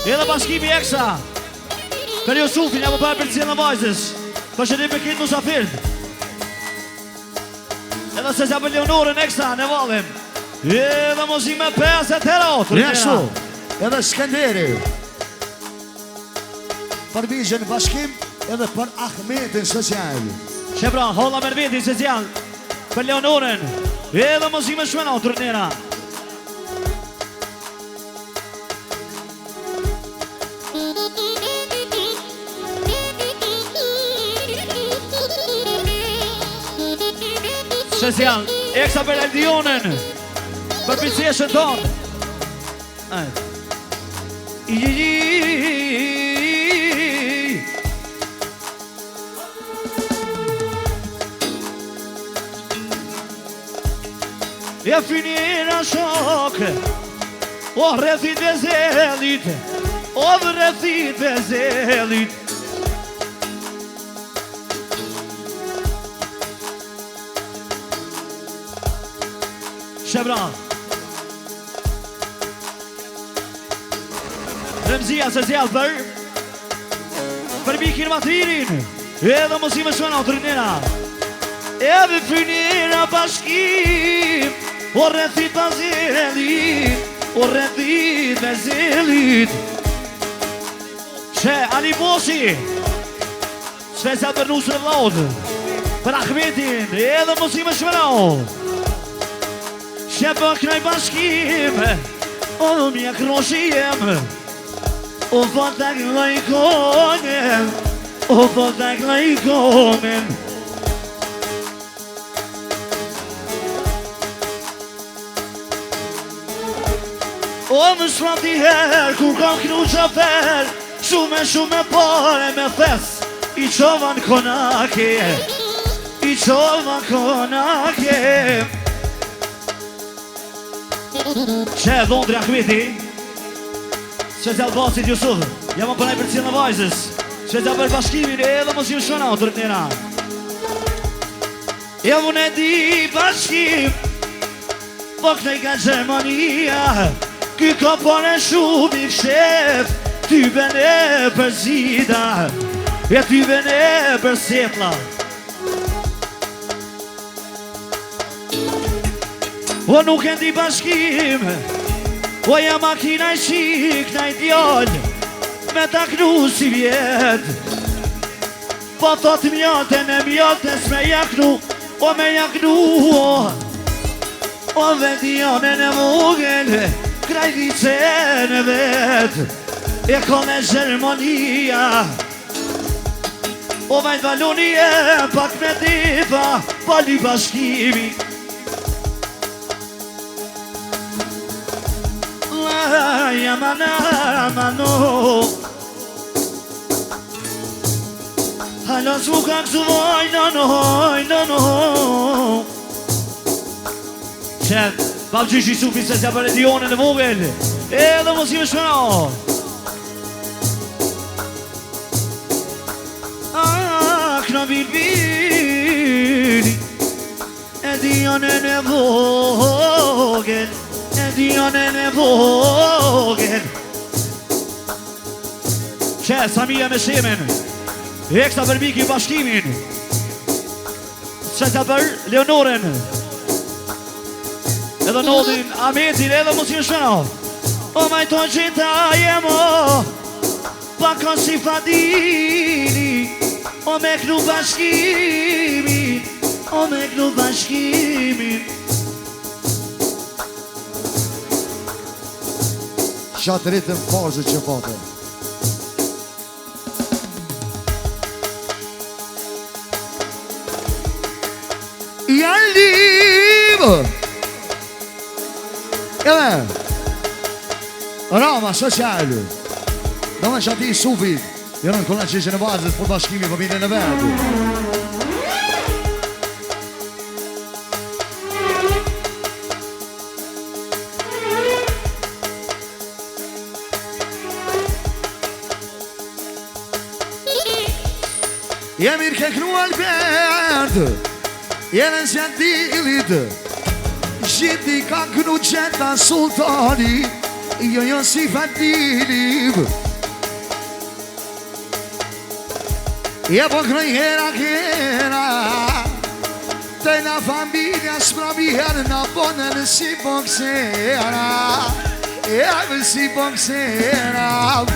Edhe bashkimi Eksa. Kër jo Sufin, e më bërë për cilë në vajzës. Për shërim me kitë musafirët. Edhe se zja për Leonorën Eksa, në valim. Edhe mosi me 50 herot.
Reksu, edhe Skenderi. Për Bizhen bashkim, edhe për Ahmetin social.
Shebra, holla me vetin social. Për Leonorën. Edhe mosi me shmena, turnera. Social, Eksa për Eldionën. Për prinsesën tonë. E finira shokë, o rrethit vezelit, o rrethit vezelit. Shebra. Remzia se zjallë për mikin matirin, edhe mosi me shmena o trinera. Edhe finira bashkim, o rrethit vezelit, o rrethit vezelit. Që Ali Bosi, shpesa për nusën e vlaudë, për Ahmetin, edhe mosi me shmena o. Që për knaj bashkim, o mja kroshijem, o fatak lajkonem, o fatak lajkonem. O më shfrati her, kur kam knu qafer, shume pare me thes, i qovan konake, Që e dhondri Ahmeti, që zjallë basit Jusuf, jam më përnaj për cilë në vajzës, që zjallë për bashkimin edhe mos ju shona o të rëtnera. Jam unë e di bashkim, po kënej ka Gjermania, ky ka pare shumë i shef, ty bene për zida. E ty vene për setla O nuk e ndi bashkim O ja makina i shik na i djall Me ta knu si vjet Po thot mjote në mjote s'me jaknu O me jaknu O vendjone në vogel Krajdice në vet E kone Gjermania O vajt valoni e pak me diva Pali bashkimi La jamanamano Halo zvuka këtu vojno Qep, bab gjyshi sufi se s'ja për edione në vogel Edhe mos i më shmeno Në bilbili Edione në vogel Edione në vogel Qe, Samia me shemen Eksta për Miki bashkimin Qeta për Leonoren Edhe Nodin, Ametin, edhe Musin Shano O majto gjitha jemo Pakon si fadili O me knu bashkimin O me knu bashkimin
Qatë ritëm farzë që fate Janë livë Edhe Rama socialë Do me që ati i sufit Jërën kona qeshën e bazës për bashkimi familjen e vetë Jemi rke kru Albert Jelen si Antilit Gjithi ka kru qeta sultani Jo si Fadilib E po kroj hera Te na familja s'pravi herë Na ponën si boksera E si boksera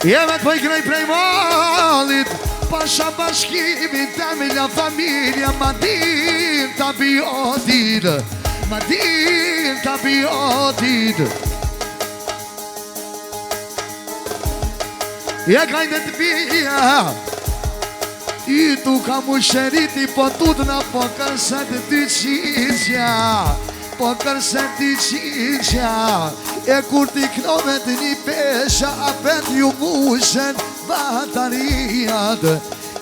E me t'poj kroj prej malit Pasha bashkimit Te me la familja Ma din t'a biotit Ma din t'a biotit E kajnë të pia I tu ka mu shëriti Po tut na po kërset ty qisja Po kërset ty qisja E kur ti knomet një pesha Apet ju mushen batarijat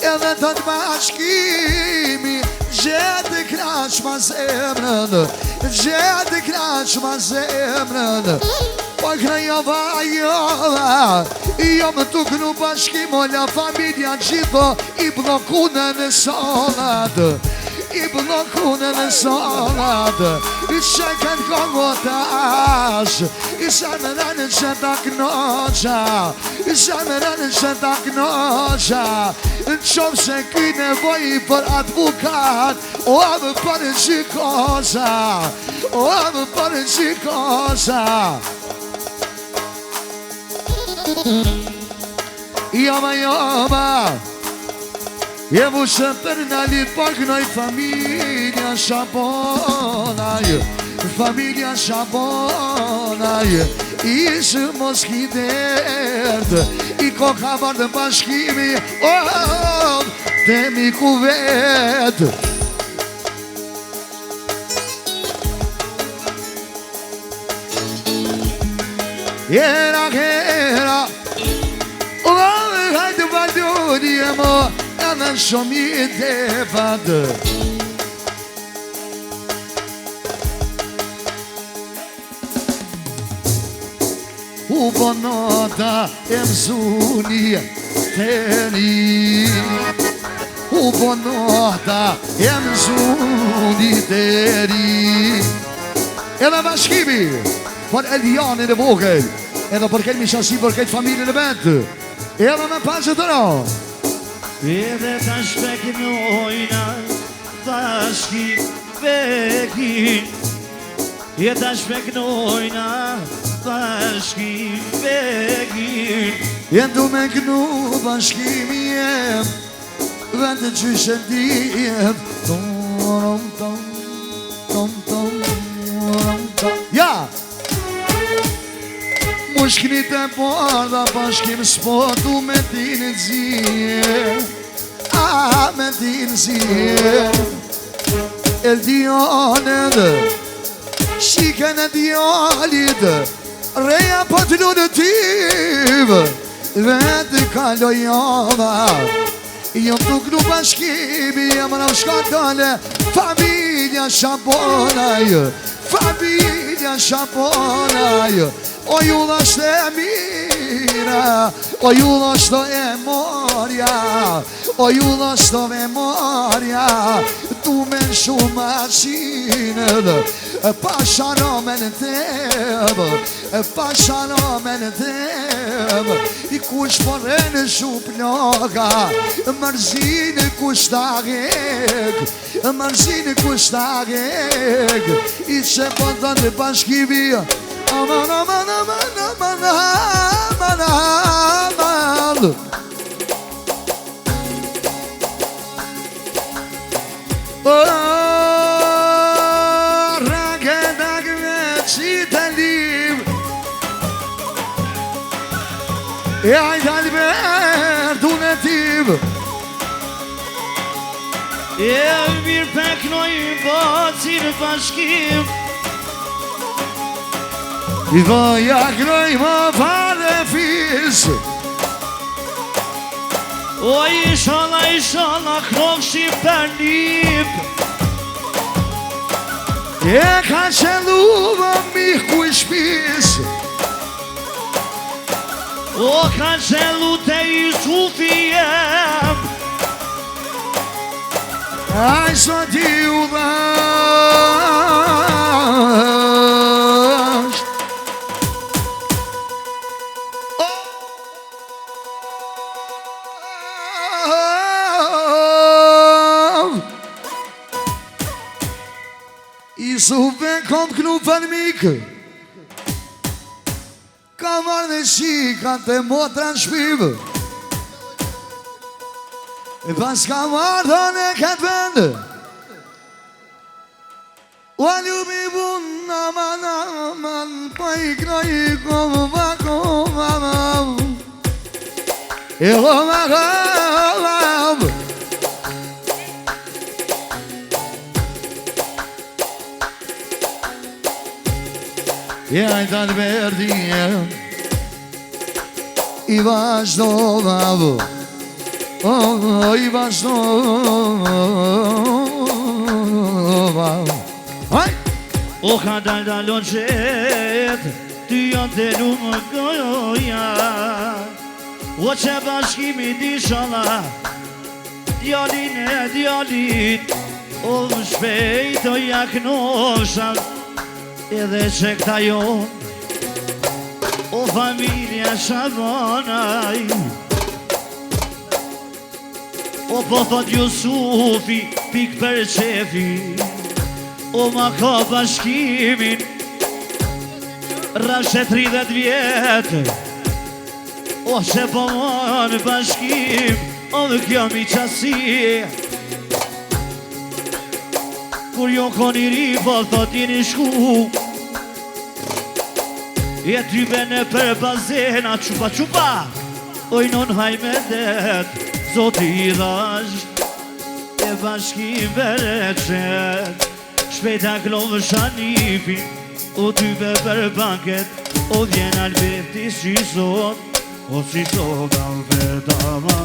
Edhe të të bashkimi Gjetë krash ma zemrën Gjetë krash ma zemrën Po kraja vajova Jo më tuk në bashkim O la familja gjitho I blokune në salat I blokune në salat I qeken kongotash I shemeren që ta knoqa I shemeren që ta knoqa Në qovë se kuj nevoj për advokat O më për gjikosa O më për gjikosa Joma Je mu shëtër në litë pak nëj familja Shabonaj Familja Shabonaj Ishë mos kitert I koka bardë bashkimi Temi ku vetë Hera Hajde valdoni e mo Edhe në shumit e vadë U bonota e mzuni të ri U bonota e mzuni të ri Edhe bashkimi Për Elianin e vogël edhe për këtë mishasi, për këtë familje në vetë. Edhe me pasë të ro.
Edhe ta shpeknojna bashki bekin. Edhe ta shpeknojna bashki bekin.
Jenë du me kënu bashkimi jem, vende qyshe dijem. Tom, tom, tom, tom, tom, tom. Ja! Mushknit e porda bashkim s'potu me ti në zije. Me ti në zije. El dionet, shiken e diolit, reja po të lunë tiv, vetë kaloj jova. Jom të knu bashkimi, jem në shkatale, familja Shaponaj, familja Shaponaj. O ju dhashtë e mira, o ju dhashtë e morja, o ju dhashtë e morja, tu me shumë maqinët, pashano me në tebë, pashano me në tebë, i kush përre në shumë ploka, mërzinë kush tagek, mërzinë kush tagek, i që pëndën në bashkimi. Aman, aman, aman, aman, aman, aman. Raketak me qitë lim, e ajtë Albert unë e tim.
E mirë peknoj baci në bashkim.
I vaja groj më fare fis.
O ishala krokshi për nip.
E ka qëllu më mih ku i shpis.
O ka qëllu te Jusufi jem.
Aj sot i u dhash. Isufe kom kënu për mikë, ka marrë dhe shika të motra në shpivë, e pas ka marrë dhe në këtë vendë. O ljubi bunë, aman, aman, pa i knoj i komë bako, aman, e komë aman. E ajtë Albertije, i vazhdova, i vazhdova.
O ka dalon qëtë, ty janë të lumë goja. O që bashkimi di shala, djalin e djalit, o shpejt o jaknoshat. Edhe që këta jonë, o familja Shabanaj. O po thot Jusufi, pik për qefi. O ma ka bashkimin, rrashe 30 vjetë. O që po manë bashkim, o dhe kjo mi qasi. Kur jo koni ri, po thot jeni shku. E ty bene për bazena, qupa qupa. Oj non haj me det, zoti i dhash. E bashkim bereqet, shpejta klovë shanipin. O ty be për banket, o vjen Alberti si sot. O si sot Alberta ma.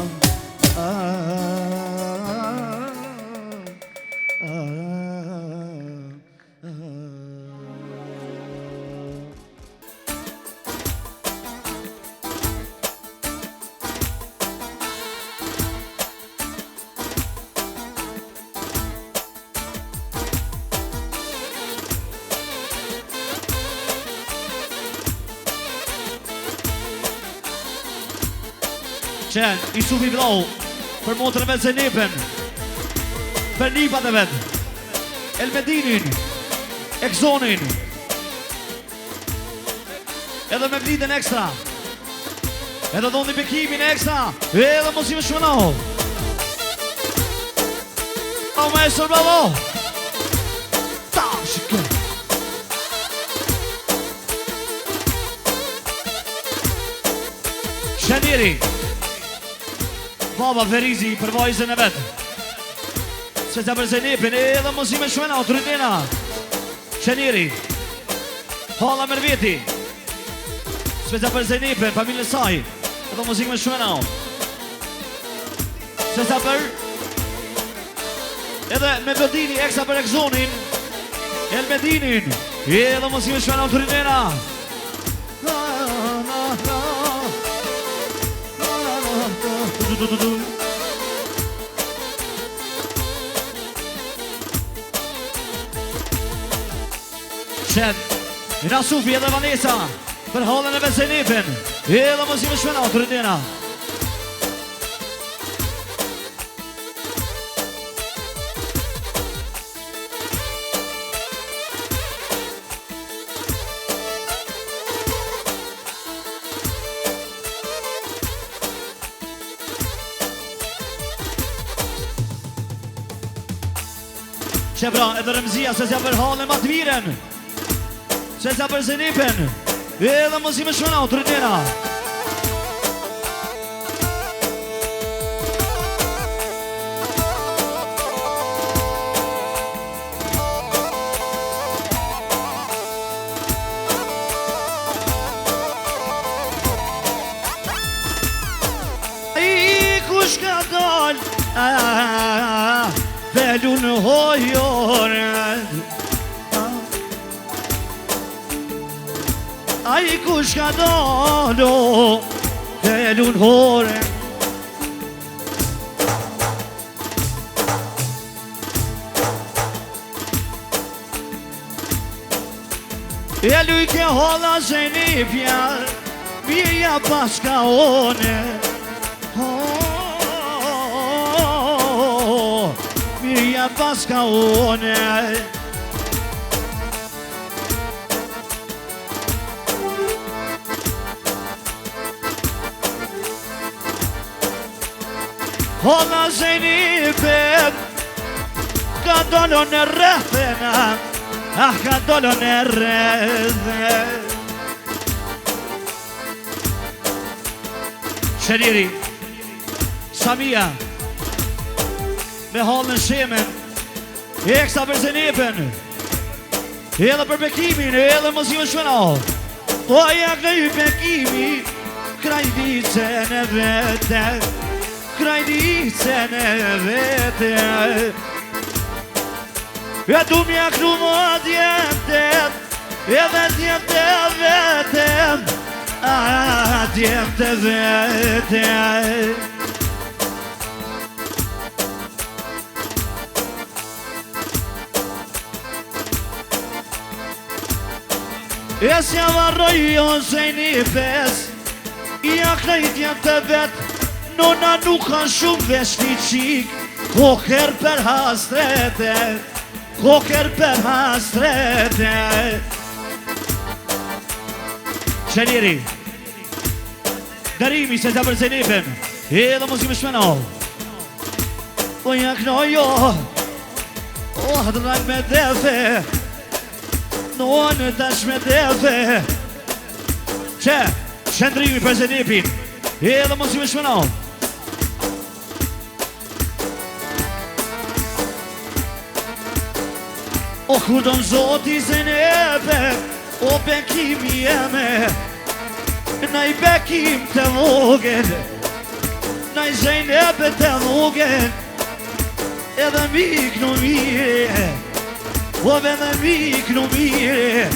Qen, Isufi Vlau, për motrën e vetë Zenepen, për nipat e vetë, Elmedinin, Ekzonin, edhe me bliden ekstra, edhe dhoni bekimin ekstra, edhe mos i më shmënoh. O maestro, bravo! Ta, shike! Sheniri, baba Verizi për vajzën e vetë, se të për Zenepin, edhe mos i me shmënoh, të rindina. Sheniri, Hala Merveti, se të për Zenepin, familën saj, edhe mos i me shmënoh. Se të për edhe me Bedini, eksa për Ekzonin, Elmedinin, edhe mos i me shmënoh të rindina. Qen, Rasufi edhe Vanessa, për halën e Zenepin, edhe mos i me shmënoh të rindina. Qebra edhe Rëmzia, se zja për halën ma të viren, se zja për Zenepin, edhe mos i me shmënoh të rindina. I kush ka dal, velu në hojore, ai kush ka dalo, velu në hore. E luj ke holla Zenepja, vjeja paska one. Mirja paska one. Holla Zenepin, ka dolo në rrethena, ka dolo në rrethena. Sheniri, Samia, me halën Shemen, eksa për Zenepin, edhe për bekimin, edhe mos i më shmënoh. O ja këj bekimi, krajdicën e vete, krajdicën e vete. E du mja kru më djetet, edhe djete vetem, djete vete. E s'ja varroj jo Zenepes, ja krejtja të vet, nona nuk ka shumë veshti qik, koker për hastrete, koker për hastrete. Sheniri, Darimi se të për Zenepin, edhe mos i me shmënoh. O ja knojo, o drag me defe, në tash me defe. Qendrimi për Zenepin, edhe mos i me shmënoh. O kur do në zoti Zenepe, o bekimi jeme, na i bekim të vogel, na i Zenepe të vogel, edhe mik në mire, o edhe mik në mire.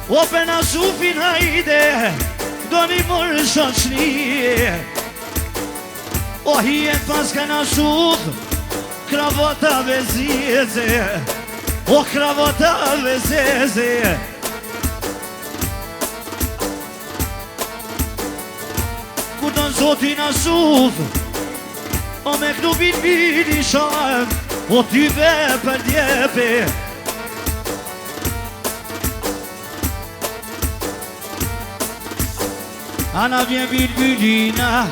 O për në sufin hajde, do një mërë shoqni. O hijet pas ka në suf, kravata vezeze, o kravata vezeze. Zoti na shuf O me këtu bin shan O tyve për djepe Ana vjen bilbilina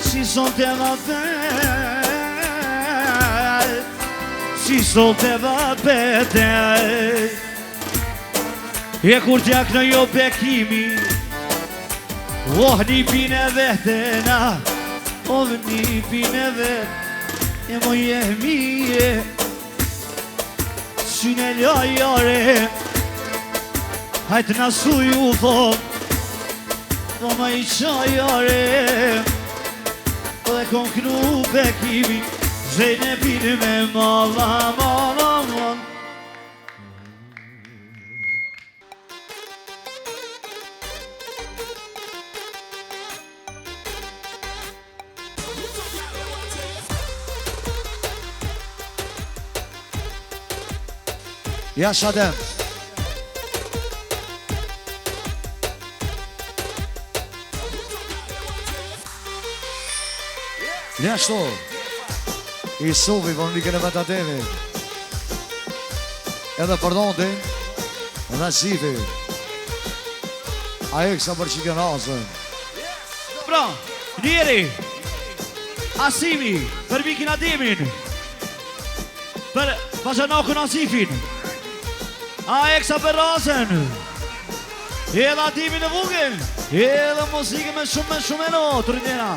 Si son te vapel Si son te vapete E kur t'jak në jo bekimi Oh, një pine vetena Oh, një pine vet E mo jemi Syne lojore Hajtë nasu ju thot O ma i qajare Dhe kom knu bekimi Zene pine me mala
Ja Shadem. Ja shto. I suvi për mikën e vetë atemi. Edhe përdonti. Edhe sifi. A e kësa për që kënë asën.
Pra, njeri Asimi për mikën atemin Për Bajanakun Asifin A eksa për rasën Edhe atimin e vugën Edhe muzikë me shumë e no të rindjena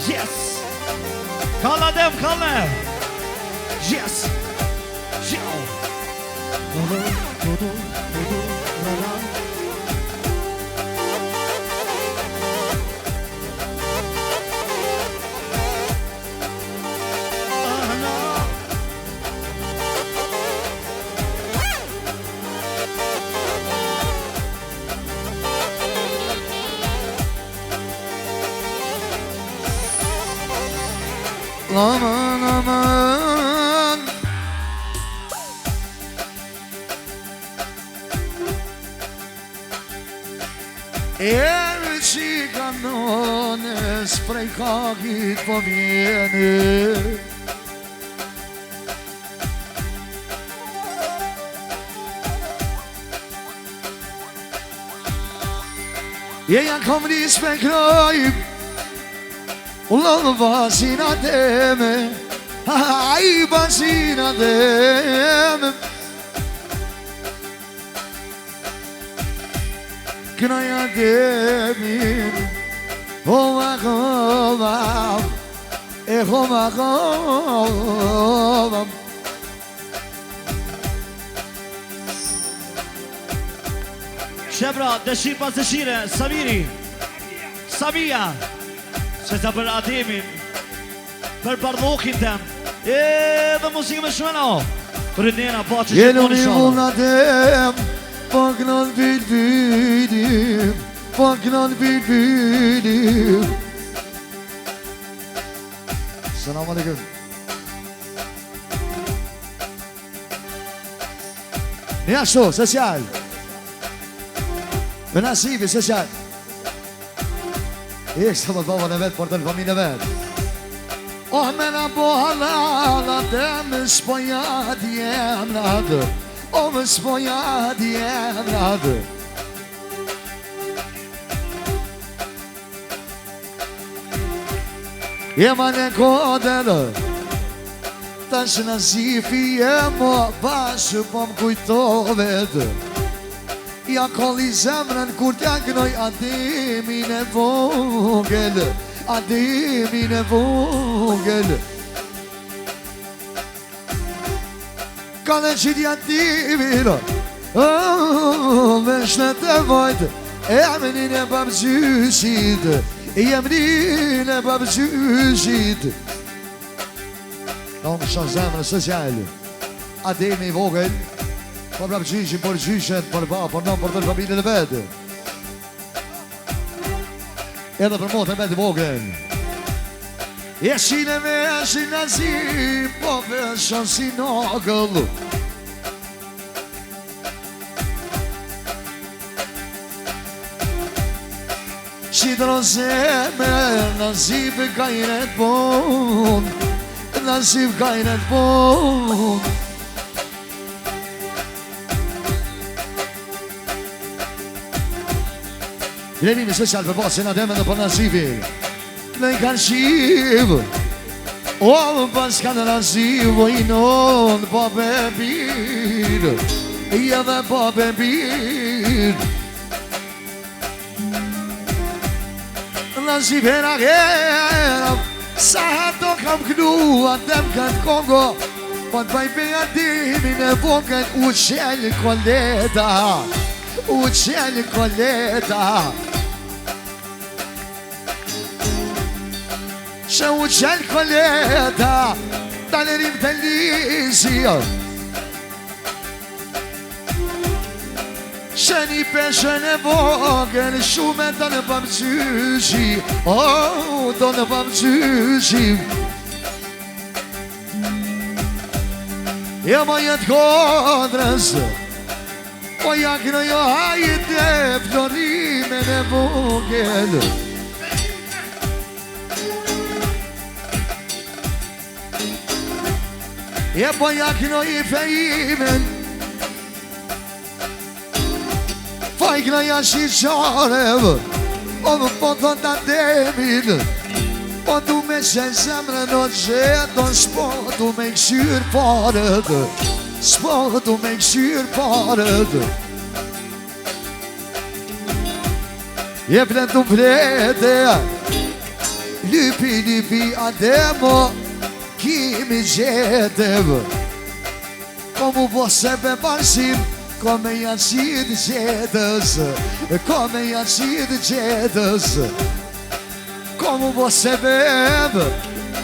Yes! Kalla dem, kalla! Yes! Ciao!
Aman aman Erë që kanones prej kakit po vjene Jeja kom rispektoj Ullon basina teme Ai basina teme Knaja temin Homa kovam E homa kovam
Shebra, dëshirë pas dëshire, Samiri Samia Se ta për atimin Për bardhokin tem Edhe muzikë me shmeno Rëndjena, po që që
Jelu
poni
një
shala
vullatem Pak non bilbilim Pak non bilbilim Selam aleyküm Një ashtu, social Për nasibi, social Ikë më të baba në vetë, për të në familje vetë Oh, me në po halalat e më spojat jem në atë Oh, më spojat jem në atë Jema në kodele Tash në zifi jemo bashkë po më kujtove të Ja kolli zemrën kur t'ja kënoj atimin e vogel Ademin e vogël Ka dhe qitja timin Me shnet e vojt Emnin e babgjyshit Emnin e babgjyshit Ka më shonë zemrë social Ademi i vogël Po babgjyshin, por gjyshen, por ba, por non, por të familjen e vetë Edhe për motë e vetë i vogël Jeshin e me eshin nazim Po veshon si nogëll Qidron zemër Nazib kajret bon Nazib kajret bon Grenimi social për basin ademe dhe për Nazibi Në i kanë shiv O pas kanë Nazib O i non po bebir I edhe po bebir Nazib hera hera Sa hato kam knu Atem kanë Kongo Po të bajbe adimin e vogën U qelë koleta U qelë koleta Që u qelë koleta Talerim të lisi Që një peshën e vogën Shume të në pëmqyshi Oh, të në pëmqyshi Jo më jetë kodrës Po jakë në jo hajtë e florime në vogën E po jakë në i fejimen Fajk në jashi qarev O më po të të demin Po du me qenë zemrë në gjetën S'po du me këshyr parët S'po du me këshyr parët Je flet du flete Lypi, lypi ademo Kimi gjetev Ko mu po sebe bashim Ko me janë qitë gjetës Ko me janë qitë gjetës Ko mu po sebe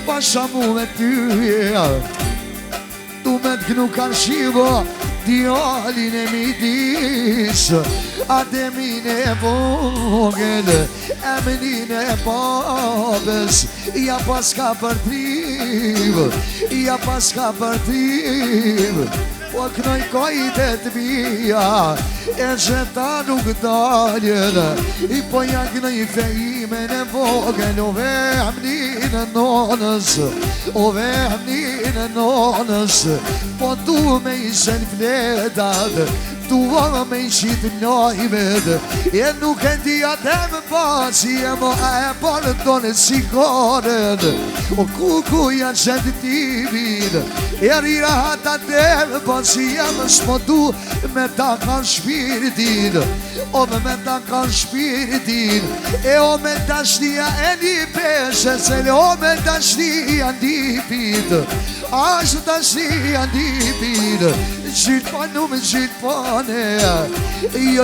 Pasha mu me tyje Tu me t'knu kanë shivo Djallin e midis Ademin e vogël Emnin e babës Ja pas ka për triv Ja pas ka për triv Po knoj kojtet mija E që ta nuk daljen I po ja knoj fejime në vogël O vehmnin e nonës O vehmnin e nonës Po tu me ishen fletat Tu vama me ishit lojmet E nuk e di atem pasi E mo e parë tonë sigaren O kuku janë qëtë timin E rira hata dem pasi E më shpodu me ta kanë shpiritin O me ta kanë shpiritin E o me ta shnia e një peshe Se o me ta shnia një pit Ashtë ta shnia një pit Gjit pa nume, gjit pa ne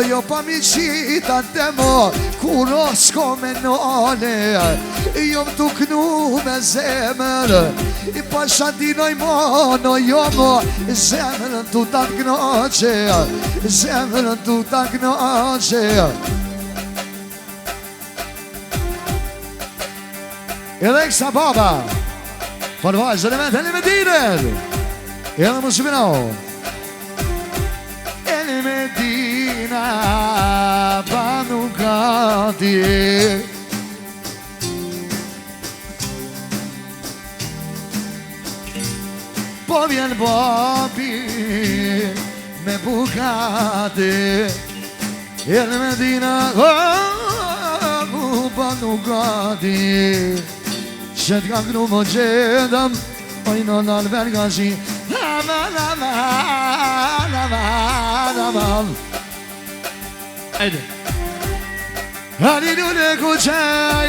Jo pa mi qita të mo Kuro s'ko me nane Jo më tu knu me zemër I pa shatinoj mono Jo mo zemërën tu ta t'knoqe Zemërën tu ta t'knoqe Edhe kësa baba Për vazhën e me të një me dinër Edhe më shpinau Medina pa nuk gati Po vjen babi me Bugatti E në Medina pa nuk gati Që t'ka kru më gjedëm Oj në nalë vergashi Hadi lule kucai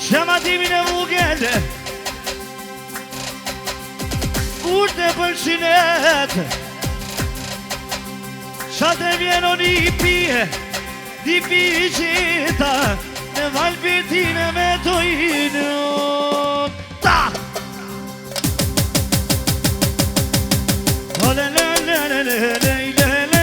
Shematimin e vugele Urte për shinet Shate vjeno një pije Di pijita Në valpitine me tojnë Ta! Ole le le le le le le le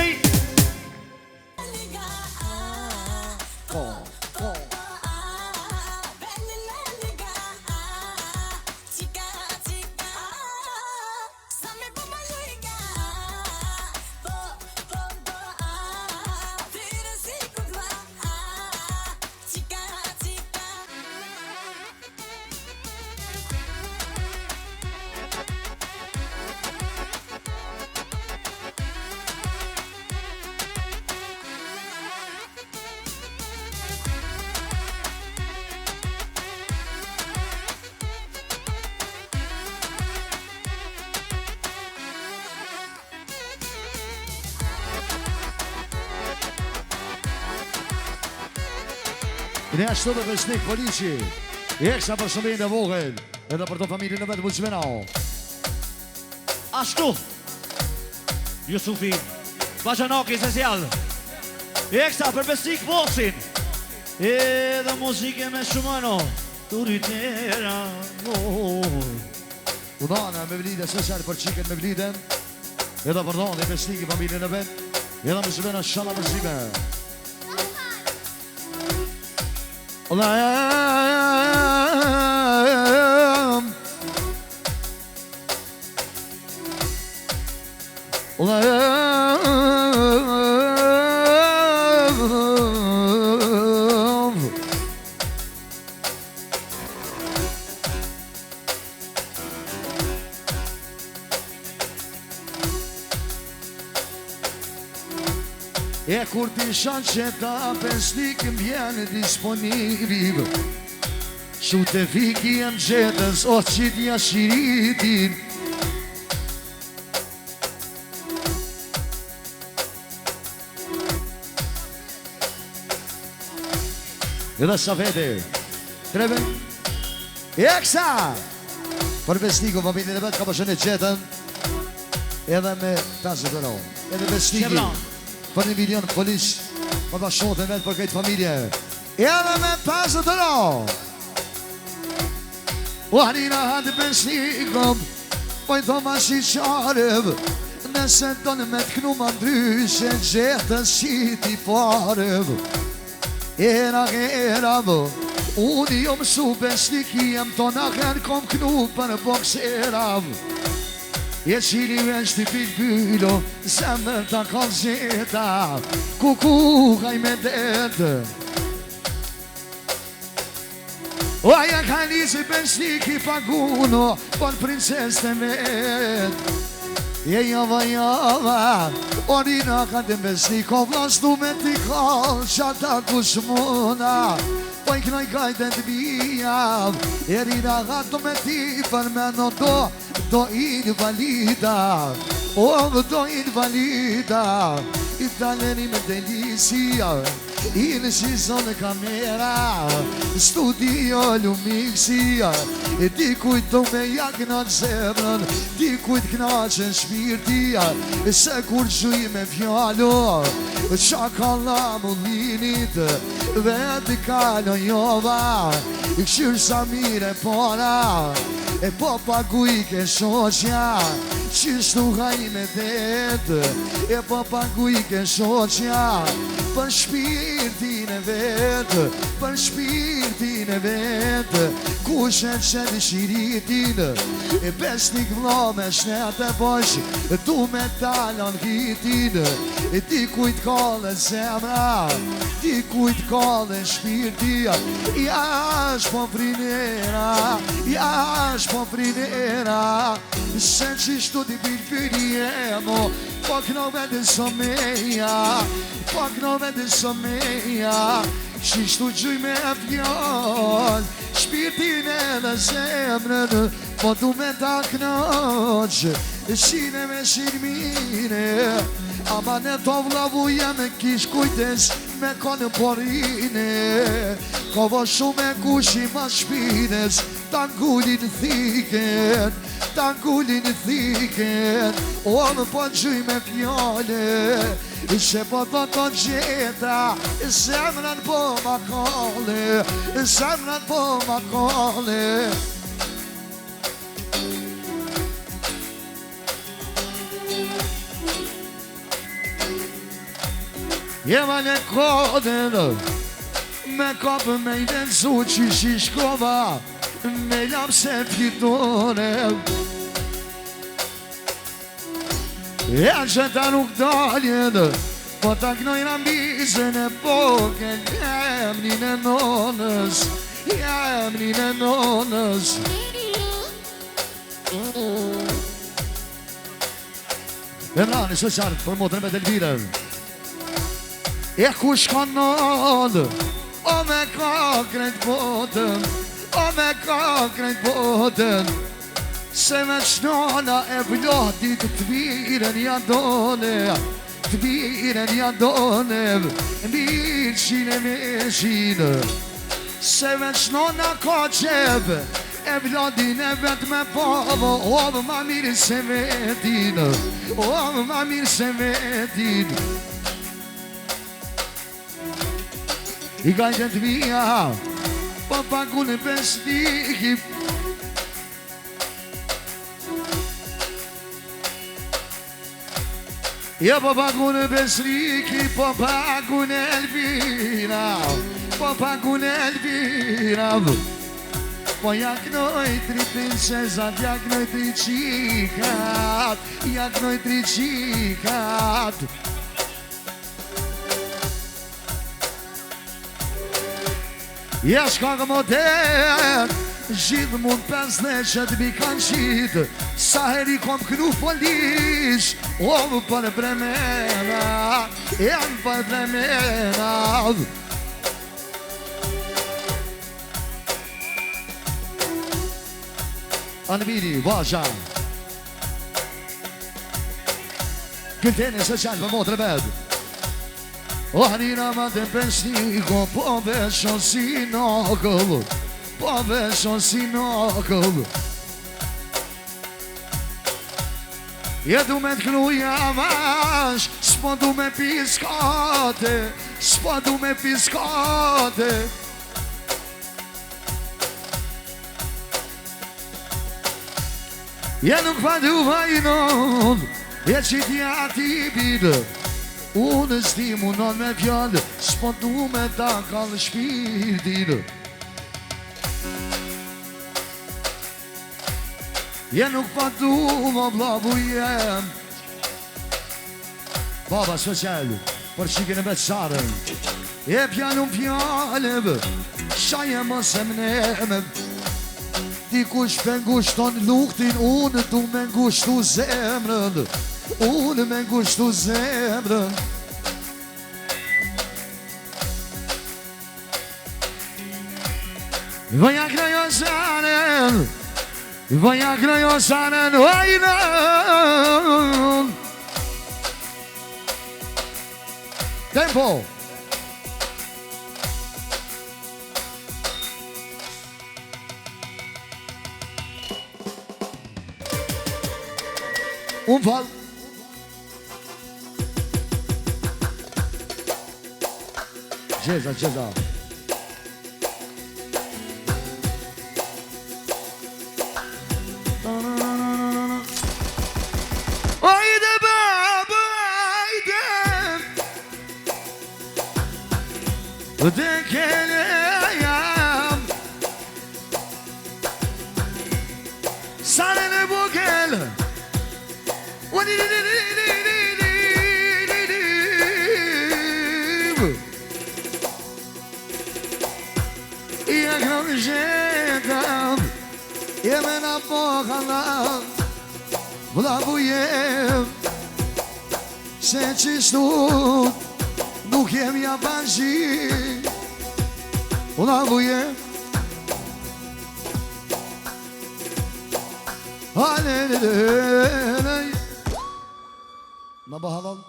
Ne ashtu dhe besnik polici Eksa për shëmbejnë e vogël Edhe për të familjen e vetë Muqmenau
Ashtu Jusufi Bajanoki se sjallë Eksa për besnik bosin Edhe muzike me shumano Turitera
Udana me vlide sësar për qiket me vliden Edhe për donë dhe besnik i familjen e vetë Edhe Muqmena shala mërsime E kur ti shanë që ta pesnik m'bjene disponibil Shu të viki e m'gjetës o qitja shiritin Edhe sa vete Treben Eksa Për pesniku familjen e vetë ka përshën e gjetën Edhe me 50 euro Edhe pesniki Për 1 milion polis Më bashkët e vetë për këtë familje Edhe me 50 euro O harina hati pesnikom Pojnë thoma si qarëv Nëse tonë me t'knu ma ndryshe Gjetës qiti parëv Era bë Unë jo mësu pesniki Jem tona kërë kom knu për bokserav E qili veç t'i pilpylo Zemër t'a kalzeta Kukuhaj me detë O aja ka lisi pesniki paguno Por princes të vetë java Orina ka të besniko Vlastu me t'i kall Qata kush muna Po i knoj kajtë të bijam Erina ka të me ti Përmeno do invalida do invalida Italiani me delizia In season camera Studio lumixia E di kujt do me jakna zemrën Di kujt knaqen shpirtia E se kur gjuj me fjalo Qa ka la mullinit Veti kalo jova I këshirë sa mire para E po paguj ke shoqja Qishtu haj me det E po paguj ke shoqja Për shpirtin e vetë Për shpirtin e vetë Kush e qenë shiritin E besnik vlo me shnet e bosh Tu me talon hitin E ti kujt kallë zemra Ti kujt kallë shpirtia Jash po frinera Jash po frinera Se qishtu ti pilpiriemo Po kno vete së meja Po kno vete së meja Qishtu gjuj me fjall Shpirtin e dhe zemrën Po du me ta knoq Shine me shirmine Ama ne to vlavuja me kish kujtes Me konë porine Kovo shume kushi ma shpines Tangullin thiken Tangullin thiken O më po gjuj me fjale Se po do të gjeta Zemrën po ma kale Zemrën po ma kale Jema në kodën Me kapë me i denzu që shishkova Me lam se fitone E që ta nuk daljen Po ta knojnë ambizën e poken Jemnin e nonës Jemnin e nonës E mrani së qartë për motën me Delvirën E kush ka nëllë O me ka krejt botën O me ka krejt botën Se me qnona e vlotit të viren jadone Të viren jadone Mirë qine me qine Se me qnona ka qep E vlotin e vet me povo O më ma mirë se vetin O më ma mirë se vetin I gajtë të vija Po pagu në besniki Ja po pagu në besniki Po pagu në Elvira Po pagu në Elvira Po jaknoj tri princezat Jaknoj tri qikat Jaknoj tri qikat Ja shka ka modern Gjithë mund pesne që të mi kanë qitë Sa heri kom knu polish O më për bremena Jam për bremena Anëmiri, Vaja Këlltene së qalë për motrë bedë O harina ma të pesniko Po veshon si nokëll Po veshon si nokëll Je du me t'kru javash S'po du me piskate S'po du me piskate Je nuk pa du vajnon Je që t'ja t'i bidë Unë s'ti mundon me fjallë S'po du me ta kallë shpirtin Je nuk pa du më blavu jem Baba social Për qikën e betë sarën Je pjallun fjallëv Shaje më se mneme Ti dikush për ngushton luktin, unë du me ngushtu zemrën, unë me ngushtu zemrën. Vaja krajo zanen, vaja krajo zanen, vajnën. Tempo. Un fal. Gjeza, gjeza. Ajde baba, ajde. Dhe kene jam Sare në bukel Ja kërë gjetëm Jeme në pokana Vla bujem Se qishtu Nuk jem ja bashkë Vla bujem Në bahalon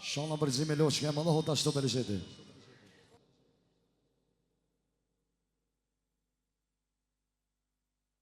Shonë në bërzime loqë kemë Allahu të ashtu për i qëti